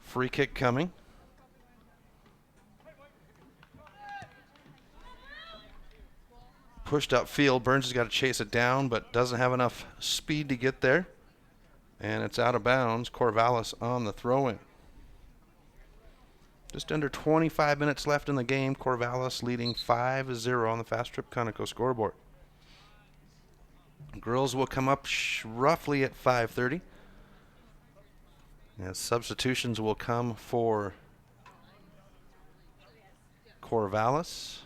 Free kick coming. Pushed upfield. Burns has got to chase it down, but doesn't have enough speed to get there. And it's out of bounds. Corvallis on the throw-in. Just under 25 minutes left in the game. Corvallis leading 5-0 on the Fast Trip Conoco scoreboard. Girls will come up roughly at 5:30. As substitutions will come for Corvallis.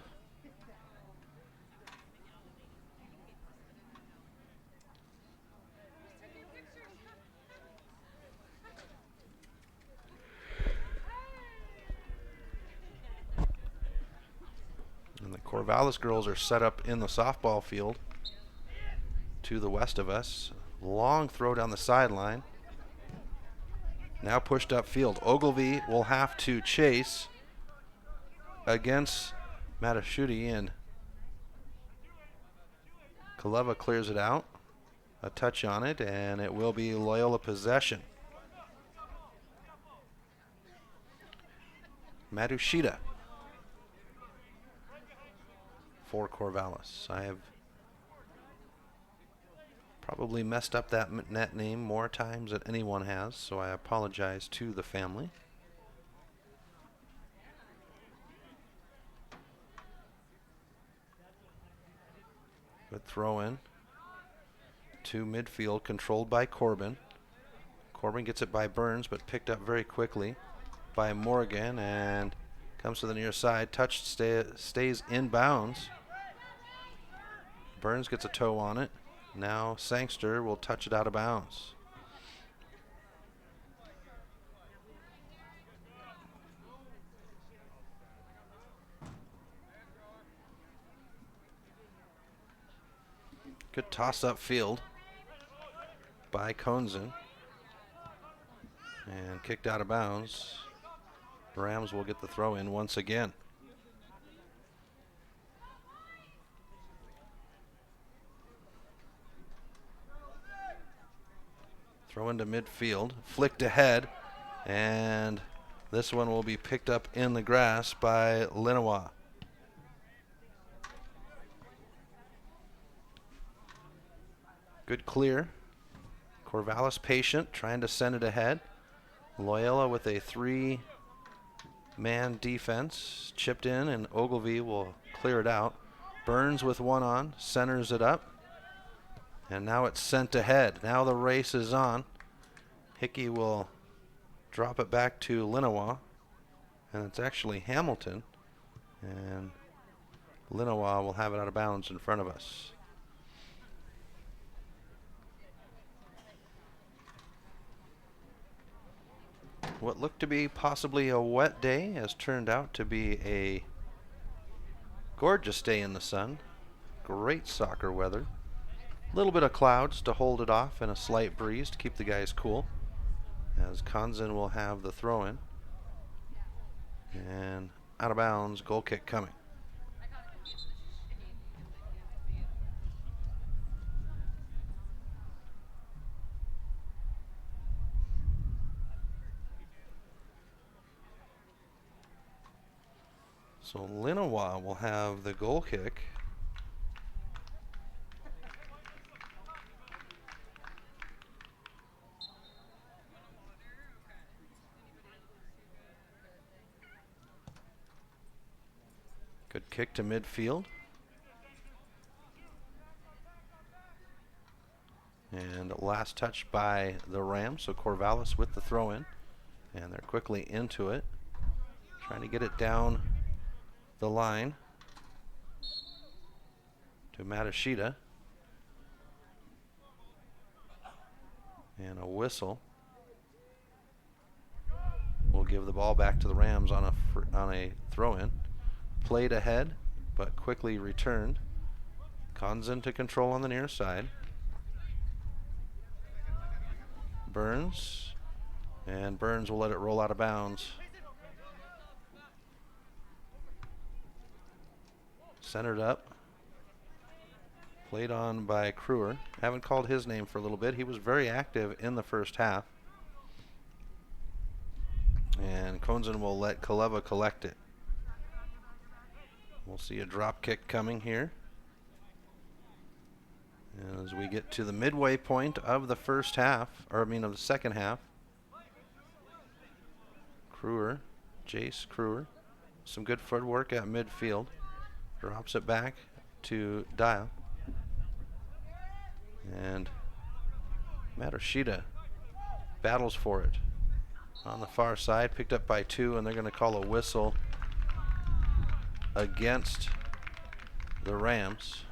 And the Corvallis girls are set up in the softball field to the west of us. Long throw down the sideline. Now pushed upfield. Ogilvy will have to chase against Matashuti, and Kaleva clears it out. A touch on it, and it will be Loyola possession. Matushita for Corvallis. I have probably messed up that net name more times than anyone has, so I apologize to the family. Good throw in to midfield, controlled by Corbin. Corbin gets it by Burns, but picked up very quickly by Morgan and comes to the near side. Touched, stays in bounds. Burns gets a toe on it. Now Sangster will touch it out of bounds. Good toss up field by Konzen. And kicked out of bounds. Rams will get the throw in once again. Throw into midfield, flicked ahead, and this one will be picked up in the grass by Linawa. Good clear. Corvallis patient, trying to send it ahead. Loyola with a 3-man defense, chipped in, and Ogilvy will clear it out. Burns with one on, centers it up. And now it's sent ahead. Now the race is on. Hickey will drop it back to Linawa. And it's actually Hamilton. And Linawa will have it out of bounds in front of us. What looked to be possibly a wet day has turned out to be a gorgeous day in the sun. Great soccer weather. A little bit of clouds to hold it off and a slight breeze to keep the guys cool, as Konzen will have the throw in. And out of bounds, goal kick coming. So Linawa will have the goal kick. Good kick to midfield. And last touch by the Rams, so Corvallis with the throw in. And they're quickly into it. Trying to get it down the line to Matashita. And a whistle will give the ball back to the Rams on a throw in. Played ahead, but quickly returned. Conzen to control on the near side. Burns, and Burns will let it roll out of bounds. Centered up. Played on by Kruer. Haven't called his name for a little bit. He was very active in the first half. And Conzen will let Kaleva collect it. We'll see a drop kick coming here. As we get to the midway point of the first half, or of the second half. Kruer, Jace Kruer, some good footwork at midfield. Drops it back to Dial. And Matsushita battles for it. On the far side, picked up by 2, and they're going to call a whistle against the Rams.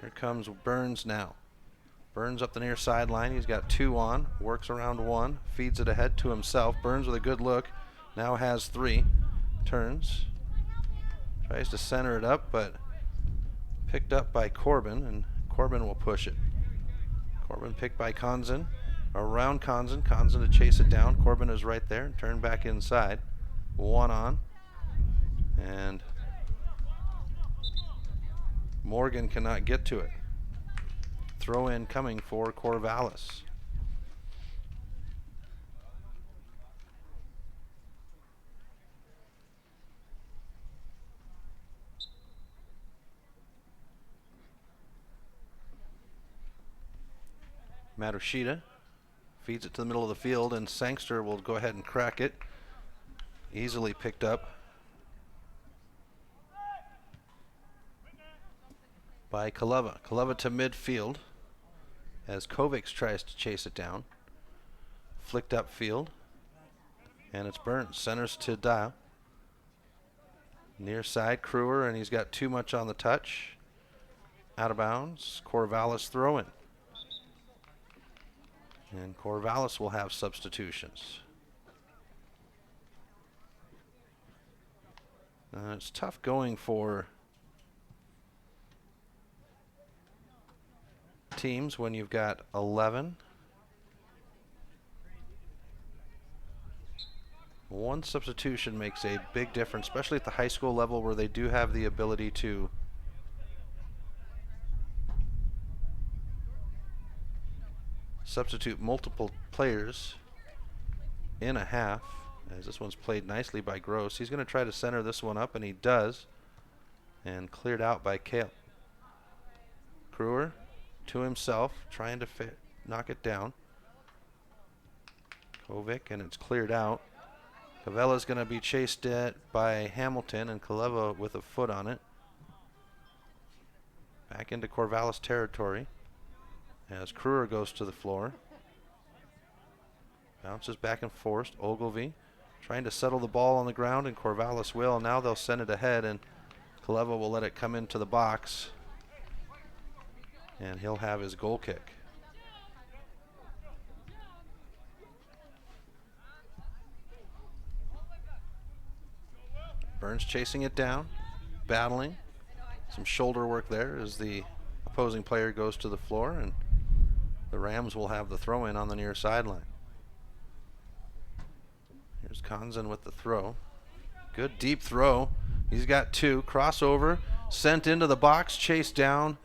Here comes Burns now. Burns up the near sideline. He's got 2 on. Works around 1. Feeds it ahead to himself. Burns with a good look. Now has 3. Turns. Tries to center it up, but picked up by Corbin, and Corbin will push it. Corbin picked by Conzen. Around Conzen. Conzen to chase it down. Corbin is right there. Turn back inside. 1 on. And Morgan cannot get to it. Throw in coming for Corvallis. Matsushita feeds it to the middle of the field, and Sangster will go ahead and crack it. Easily picked up by Kaleva. Kaleva to midfield as Kovacs tries to chase it down. Flicked upfield, and it's Burns. Centers to Dial. Near side, Kruer, and he's got too much on the touch. Out of bounds. Corvallis throw in. And Corvallis will have substitutions. It's tough going for teams when you've got 11. One substitution makes a big difference, especially at the high school level where they do have the ability to substitute multiple players in a half, as this one's played nicely by Gross. He's going to try to center this one up, and he does, and cleared out by Kale. Kruer to himself, trying to knock it down. Kovic, and it's cleared out. Cavella's going to be chased by Hamilton, and Kaleva with a foot on it. Back into Corvallis territory as Kruer goes to the floor. Bounces back and forth. Ogilvy trying to settle the ball on the ground, and Corvallis will. Now they'll send it ahead, and Kaleva will let it come into the box, and he'll have his goal kick. Burns chasing it down, battling. Some shoulder work there as the opposing player goes to the floor, and the Rams will have the throw in on the near sideline. Here's Conzen with the throw. Good deep throw. He's got 2. Crossover, sent into the box, chased down,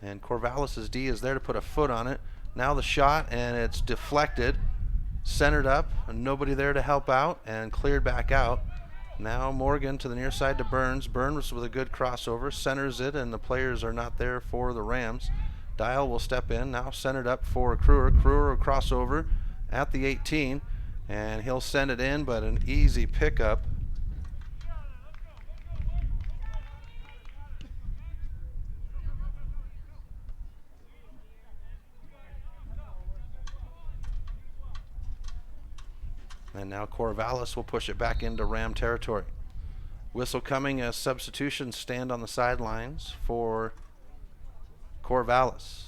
and Corvallis' D is there to put a foot on it. Now the shot, and it's deflected. Centered up, and nobody there to help out, and cleared back out. Now Morgan to the near side to Burns. Burns with a good crossover, centers it, and the players are not there for the Rams. Dial will step in, now centered up for Kruer. Kruer will crossover at the 18, and he'll send it in, but an easy pickup. And now Corvallis will push it back into Ram territory. Whistle coming as substitutions stand on the sidelines for Corvallis.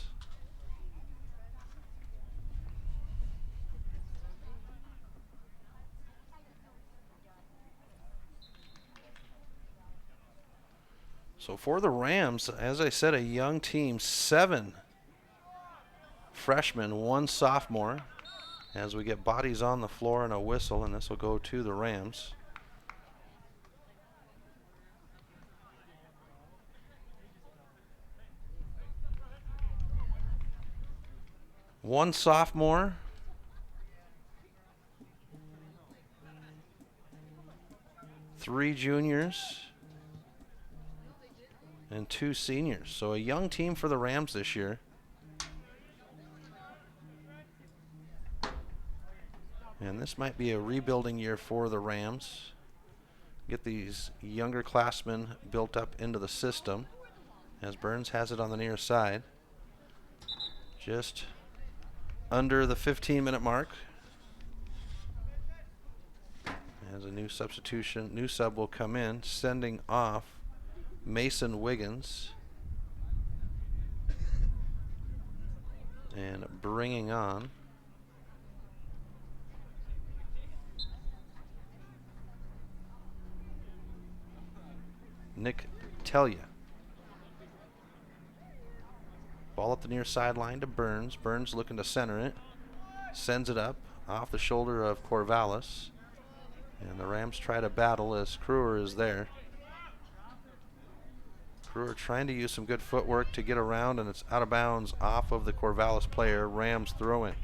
So for the Rams, as I said, a young team, 7 freshmen, 1 sophomore. As we get bodies on the floor and a whistle, and this will go to the Rams. One sophomore, 3 juniors, and 2 seniors. So a young team for the Rams this year. And this might be a rebuilding year for the Rams. Get these younger classmen built up into the system, as Burns has it on the near side. Just under the 15-minute mark. As a new sub will come in, sending off Mason Wiggins. And bringing on Nick Tellia. Ball up the near sideline to Burns. Burns looking to center it. Sends it up off the shoulder of Corvallis. And the Rams try to battle as Kruer is there. Kruer trying to use some good footwork to get around, and it's out of bounds off of the Corvallis player. Rams throw in.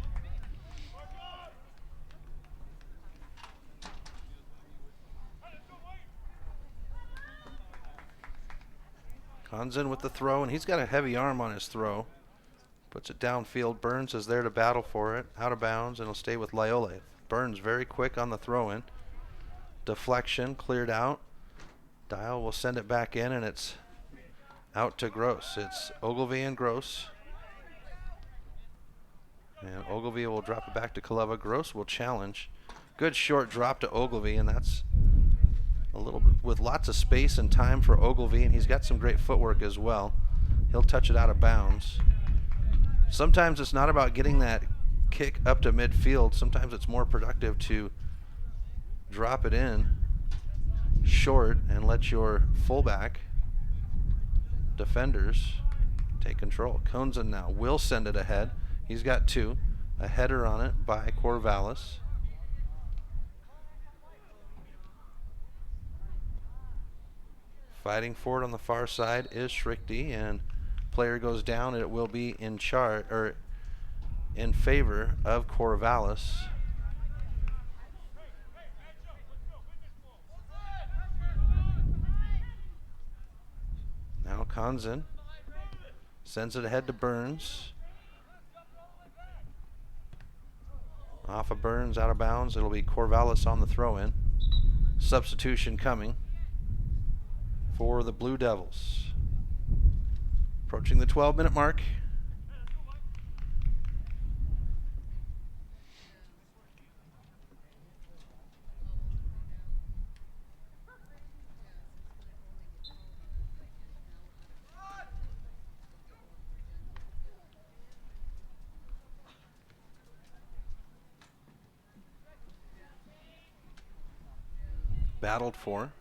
Comes in with the throw, and he's got a heavy arm on his throw. Puts it downfield. Burns is there to battle for it. Out of bounds, and he'll stay with Loyola. Burns very quick on the throw-in. Deflection cleared out. Dial will send it back in, and it's out to Gross. It's Ogilvie and Gross. And Ogilvie will drop it back to Kaleva. Gross will challenge. Good short drop to Ogilvie, and that's a little bit with lots of space and time for Ogilvie, and he's got some great footwork as well. He'll touch it out of bounds. Sometimes it's not about getting that kick up to midfield. Sometimes it's more productive to drop it in short and let your fullback defenders take control. Konzen now will send it ahead. He's got 2. A header on it by Corvallis. Fighting for it on the far side is Schrichty, and player goes down, and it will be in favor of Corvallis. Now Konzen sends it ahead to Burns. Off of Burns, out of bounds. It'll be Corvallis on the throw-in. Substitution coming for the Blue Devils. Approaching the 12-minute mark. Battled for.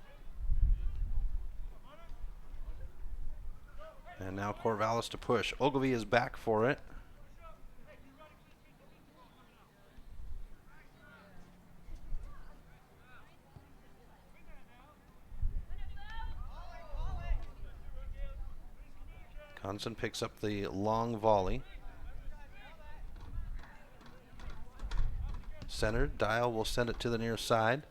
And now Corvallis to push. Ogilvie is back for it. Conson picks up the long volley. Centered. Dial will send it to the near side.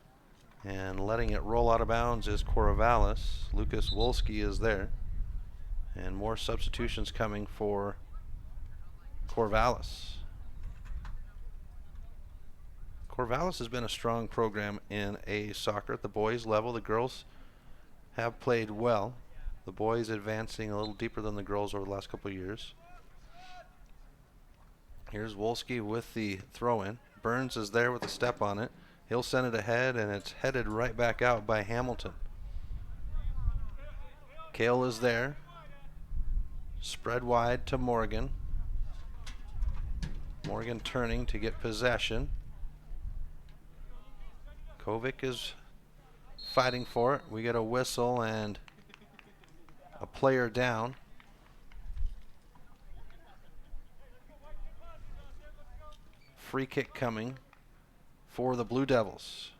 And letting it roll out of bounds is Corvallis. Lucas Wolski is there. And more substitutions coming for Corvallis. Corvallis has been a strong program in A soccer at the boys level. The girls have played well. The boys advancing a little deeper than the girls over the last couple of years. Here's Wolski with the throw-in. Burns is there with a step on it. He'll send it ahead, and it's headed right back out by Hamilton. Kale is there. Spread wide to Morgan. Morgan turning to get possession. Kovic is fighting for it. We get a whistle, and a player down. Free kick coming for the Blue Devils.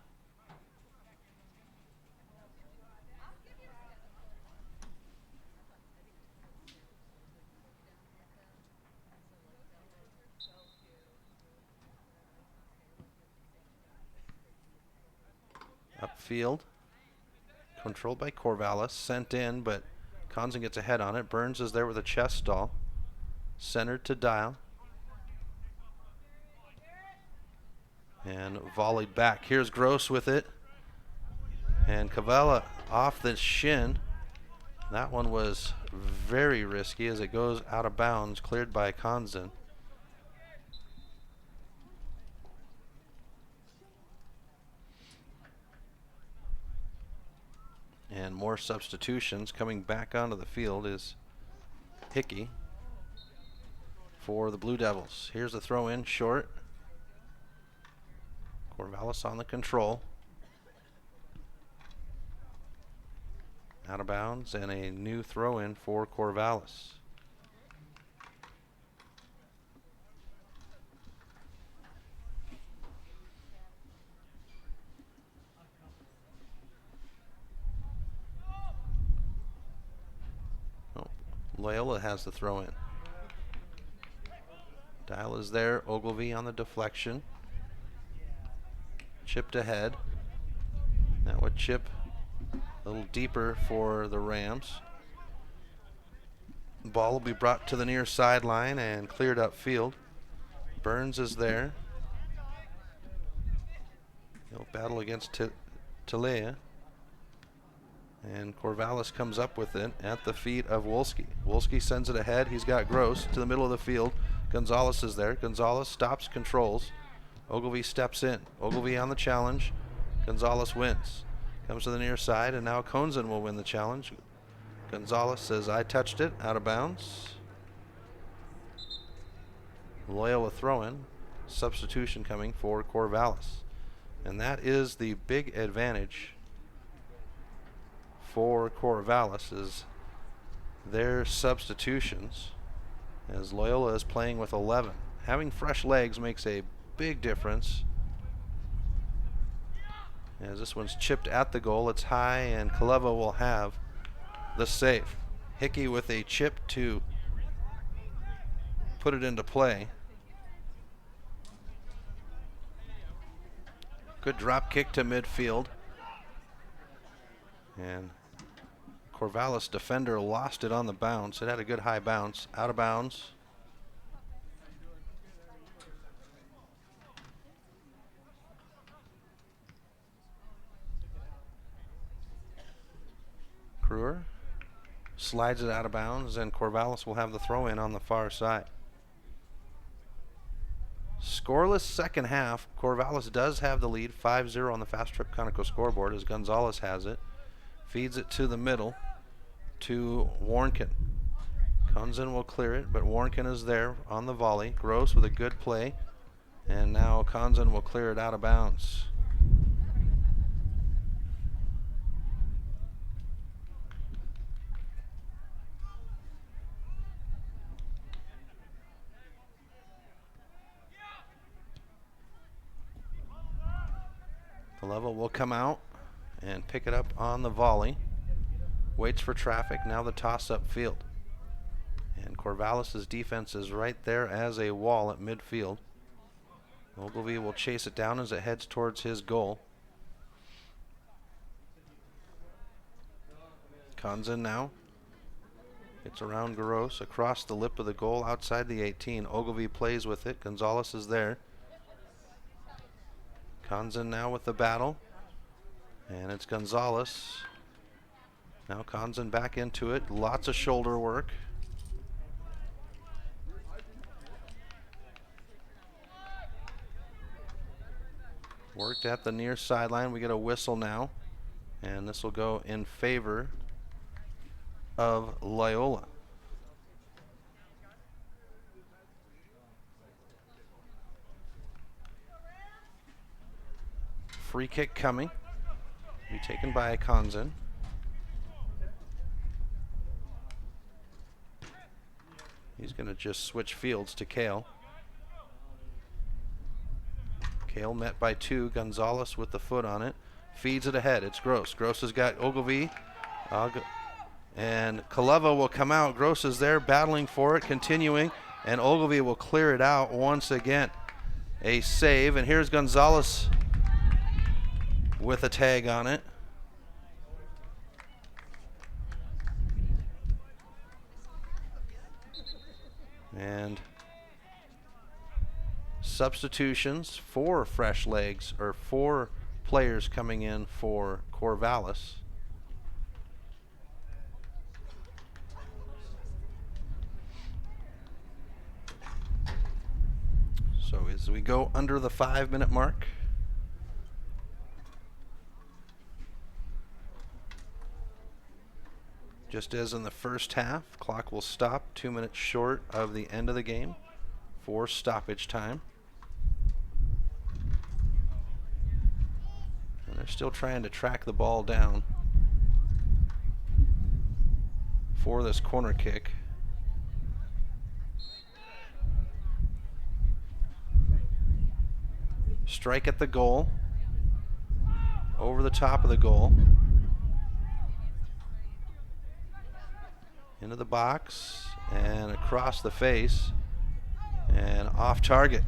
Upfield, controlled by Corvallis, sent in, but Conzen gets a head on it. Burns is there with a chest stall. Centered to Dial. And volleyed back. Here's Gross with it. And Cavella off the shin. That one was very risky as it goes out of bounds, cleared by Conzen. And more substitutions. Coming back onto the field is Hickey for the Blue Devils. Here's the throw in short. Corvallis on the control. Out of bounds and a new throw in for Corvallis. Loyola has the throw in. Dial is there. Ogilvy on the deflection. Chipped ahead. That would chip a little deeper for the Rams. Ball will be brought to the near sideline and cleared upfield. Burns is there. He'll battle against Talea. And Corvallis comes up with it at the feet of Wolski. Wolski sends it ahead. He's got Gross to the middle of the field. Gonzalez is there. Gonzalez stops, controls. Ogilvy steps in. Ogilvy on the challenge. Gonzalez wins. Comes to the near side, and now Conzen will win the challenge. Gonzalez says, I touched it, out of bounds. Loyola throw-in. Substitution coming for Corvallis. And that is the big advantage for Corvallis, is their substitutions, as Loyola is playing with 11. Having fresh legs makes a big difference. As this one's chipped at the goal, it's high, and Kaleva will have the save. Hickey with a chip to put it into play. Good drop kick to midfield. And Corvallis defender lost it on the bounce. It had a good high bounce. Out of bounds. Kruer slides it out of bounds, and Corvallis will have the throw in on the far side. Scoreless second half. Corvallis does have the lead, 5-0 on the Fast Trip Conoco scoreboard, as Gonzalez has it. Feeds it to the middle to Warnken. Conzen will clear it, but Warnken is there on the volley. Gross with a good play. And now Conzen will clear it out of bounds. The level will come out and pick it up on the volley. Waits for traffic. Now the toss up field. And Corvallis' defense is right there as a wall at midfield. Ogilvy will chase it down as it heads towards his goal. Conzen now. Gets around Gross across the lip of the goal outside the 18. Ogilvy plays with it. Gonzalez is there. Conzen now with the battle. And it's Gonzalez. Now Conzen back into it. Lots of shoulder work. Worked at the near sideline. We get a whistle now. And this will go in favor of Loyola. Free kick coming. Be taken by Conzen. He's going to just switch fields to Kale. Kale met by 2. Gonzalez with the foot on it. Feeds it ahead. It's Gross. Gross has got Ogilvy. And Kaleva will come out. Gross is there battling for it, continuing. And Ogilvy will clear it out once again. A save. And here's Gonzalez with a tag on it. And substitutions, 4 fresh legs, or 4 players coming in for Corvallis. So as we go under the 5-minute mark, just as in the first half, clock will stop 2 minutes short of the end of the game for stoppage time. And they're still trying to track the ball down for this corner kick. Strike at the goal, over the top of the goal. Into the box and across the face and off target.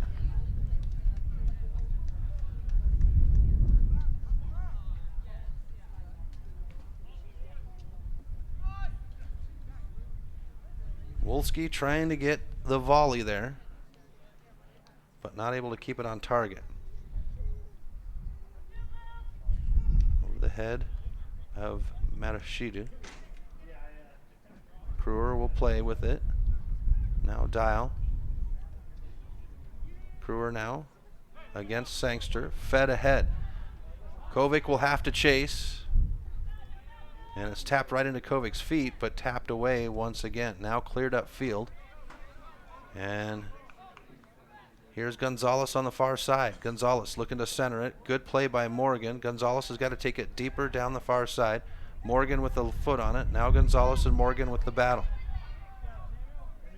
Wolski trying to get the volley there, but not able to keep it on target. Over the head of Matoshidu. Kruger will play with it. Now Dial. Kruger now against Sangster. Fed ahead. Kovic will have to chase. And it's tapped right into Kovic's feet, but tapped away once again. Now cleared up field. And here's Gonzalez on the far side. Gonzalez looking to center it. Good play by Morgan. Gonzalez has got to take it deeper down the far side. Morgan with the foot on it. Now Gonzalez and Morgan with the battle.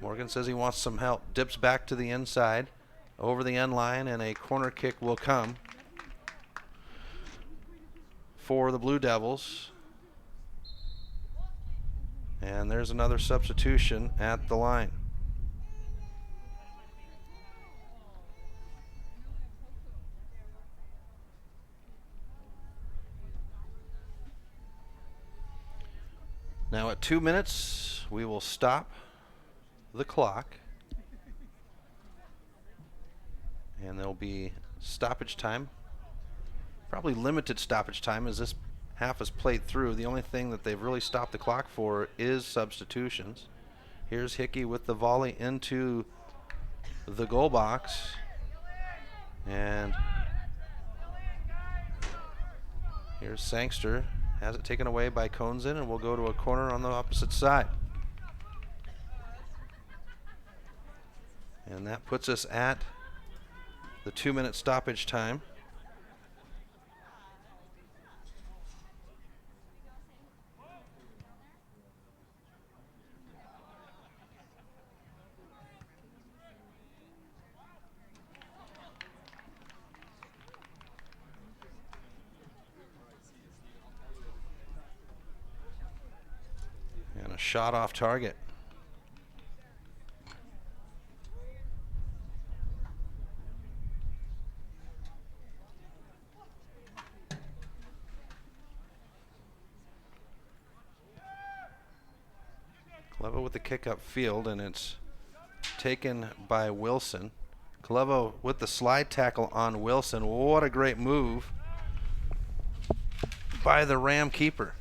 Morgan says he wants some help. Dips back to the inside, over the end line, and a corner kick will come for the Blue Devils. And there's another substitution at the line. Now at 2 minutes, we will stop the clock. And there'll be stoppage time. Probably limited stoppage time as this half is played through. The only thing that they've really stopped the clock for is substitutions. Here's Hickey with the volley into the goal box. And here's Sangster. Has it taken away by Konzen, and we'll go to a corner on the opposite side. And that puts us at the 2-minute stoppage time. And a shot off target. Clevo with the kick up field, and it's taken by Wilson. Clevo with the slide tackle on Wilson. What a great move by the Ram keeper.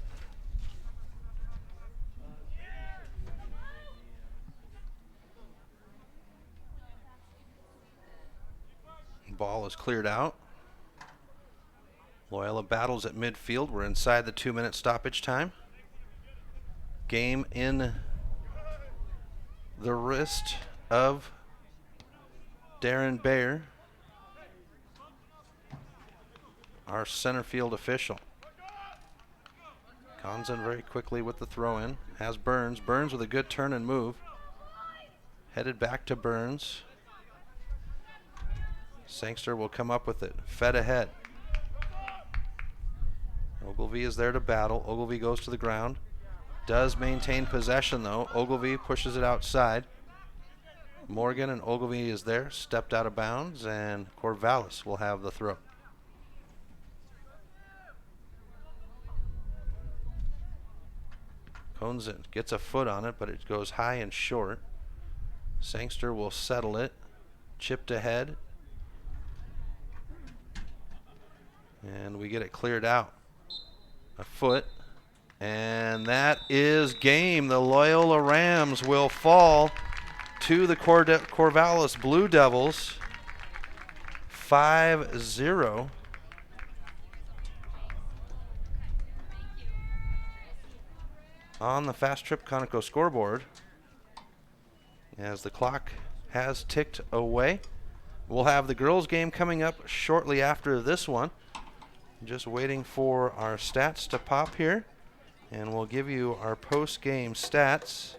Ball is cleared out. Loyola battles at midfield. We're inside the 2-minute stoppage time. Game in the wrist of Darren Bayer, our center field official. Konzen very quickly with the throw in. Has Burns. Burns with a good turn and move. Headed back to Burns. Sangster will come up with it. Fed ahead. Ogilvie is there to battle. Ogilvie goes to the ground. Does maintain possession though. Ogilvie pushes it outside. Morgan and Ogilvie is there. Stepped out of bounds, and Corvallis will have the throw. Conzen gets a foot on it, but it goes high and short. Sangster will settle it. Chipped ahead. And we get it cleared out. A foot. And that is game. The Loyola Rams will fall to the Corvallis Blue Devils 5-0. On the Fast Trip Conoco scoreboard, as the clock has ticked away. We'll have the girls game coming up shortly after this one. Just waiting for our stats to pop here, and we'll give you our post-game stats.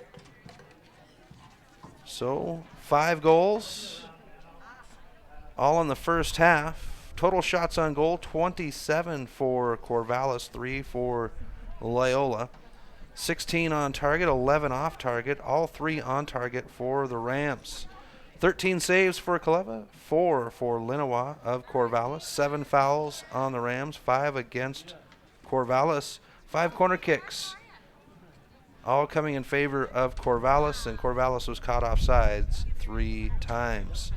So 5 goals, all in the first half. Total shots on goal, 27 for Corvallis, 3 for Loyola. 16 on target, 11 off target, all 3 on target for the Rams. 13 saves for Kaleva, 4 for Linawa of Corvallis, 7 fouls on the Rams, 5 against Corvallis, 5 corner kicks, all coming in favor of Corvallis, and Corvallis was caught off sides 3 times.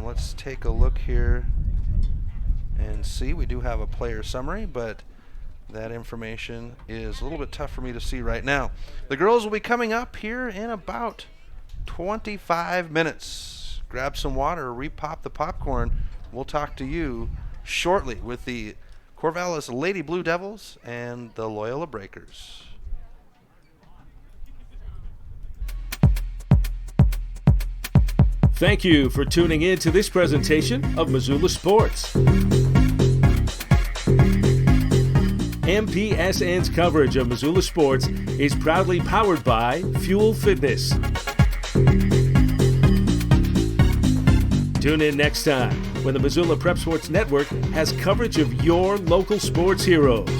Let's take a look here and see. We do have a player summary, but that information is a little bit tough for me to see right now. The girls will be coming up here in about 25 minutes. Grab some water, repop the popcorn. We'll talk to you shortly with the Corvallis Lady Blue Devils and the Loyola Breakers. Thank you for tuning in to this presentation of Missoula Sports. MPSN's coverage of Missoula Sports is proudly powered by Fuel Fitness. Tune in next time when the Missoula Prep Sports Network has coverage of your local sports heroes.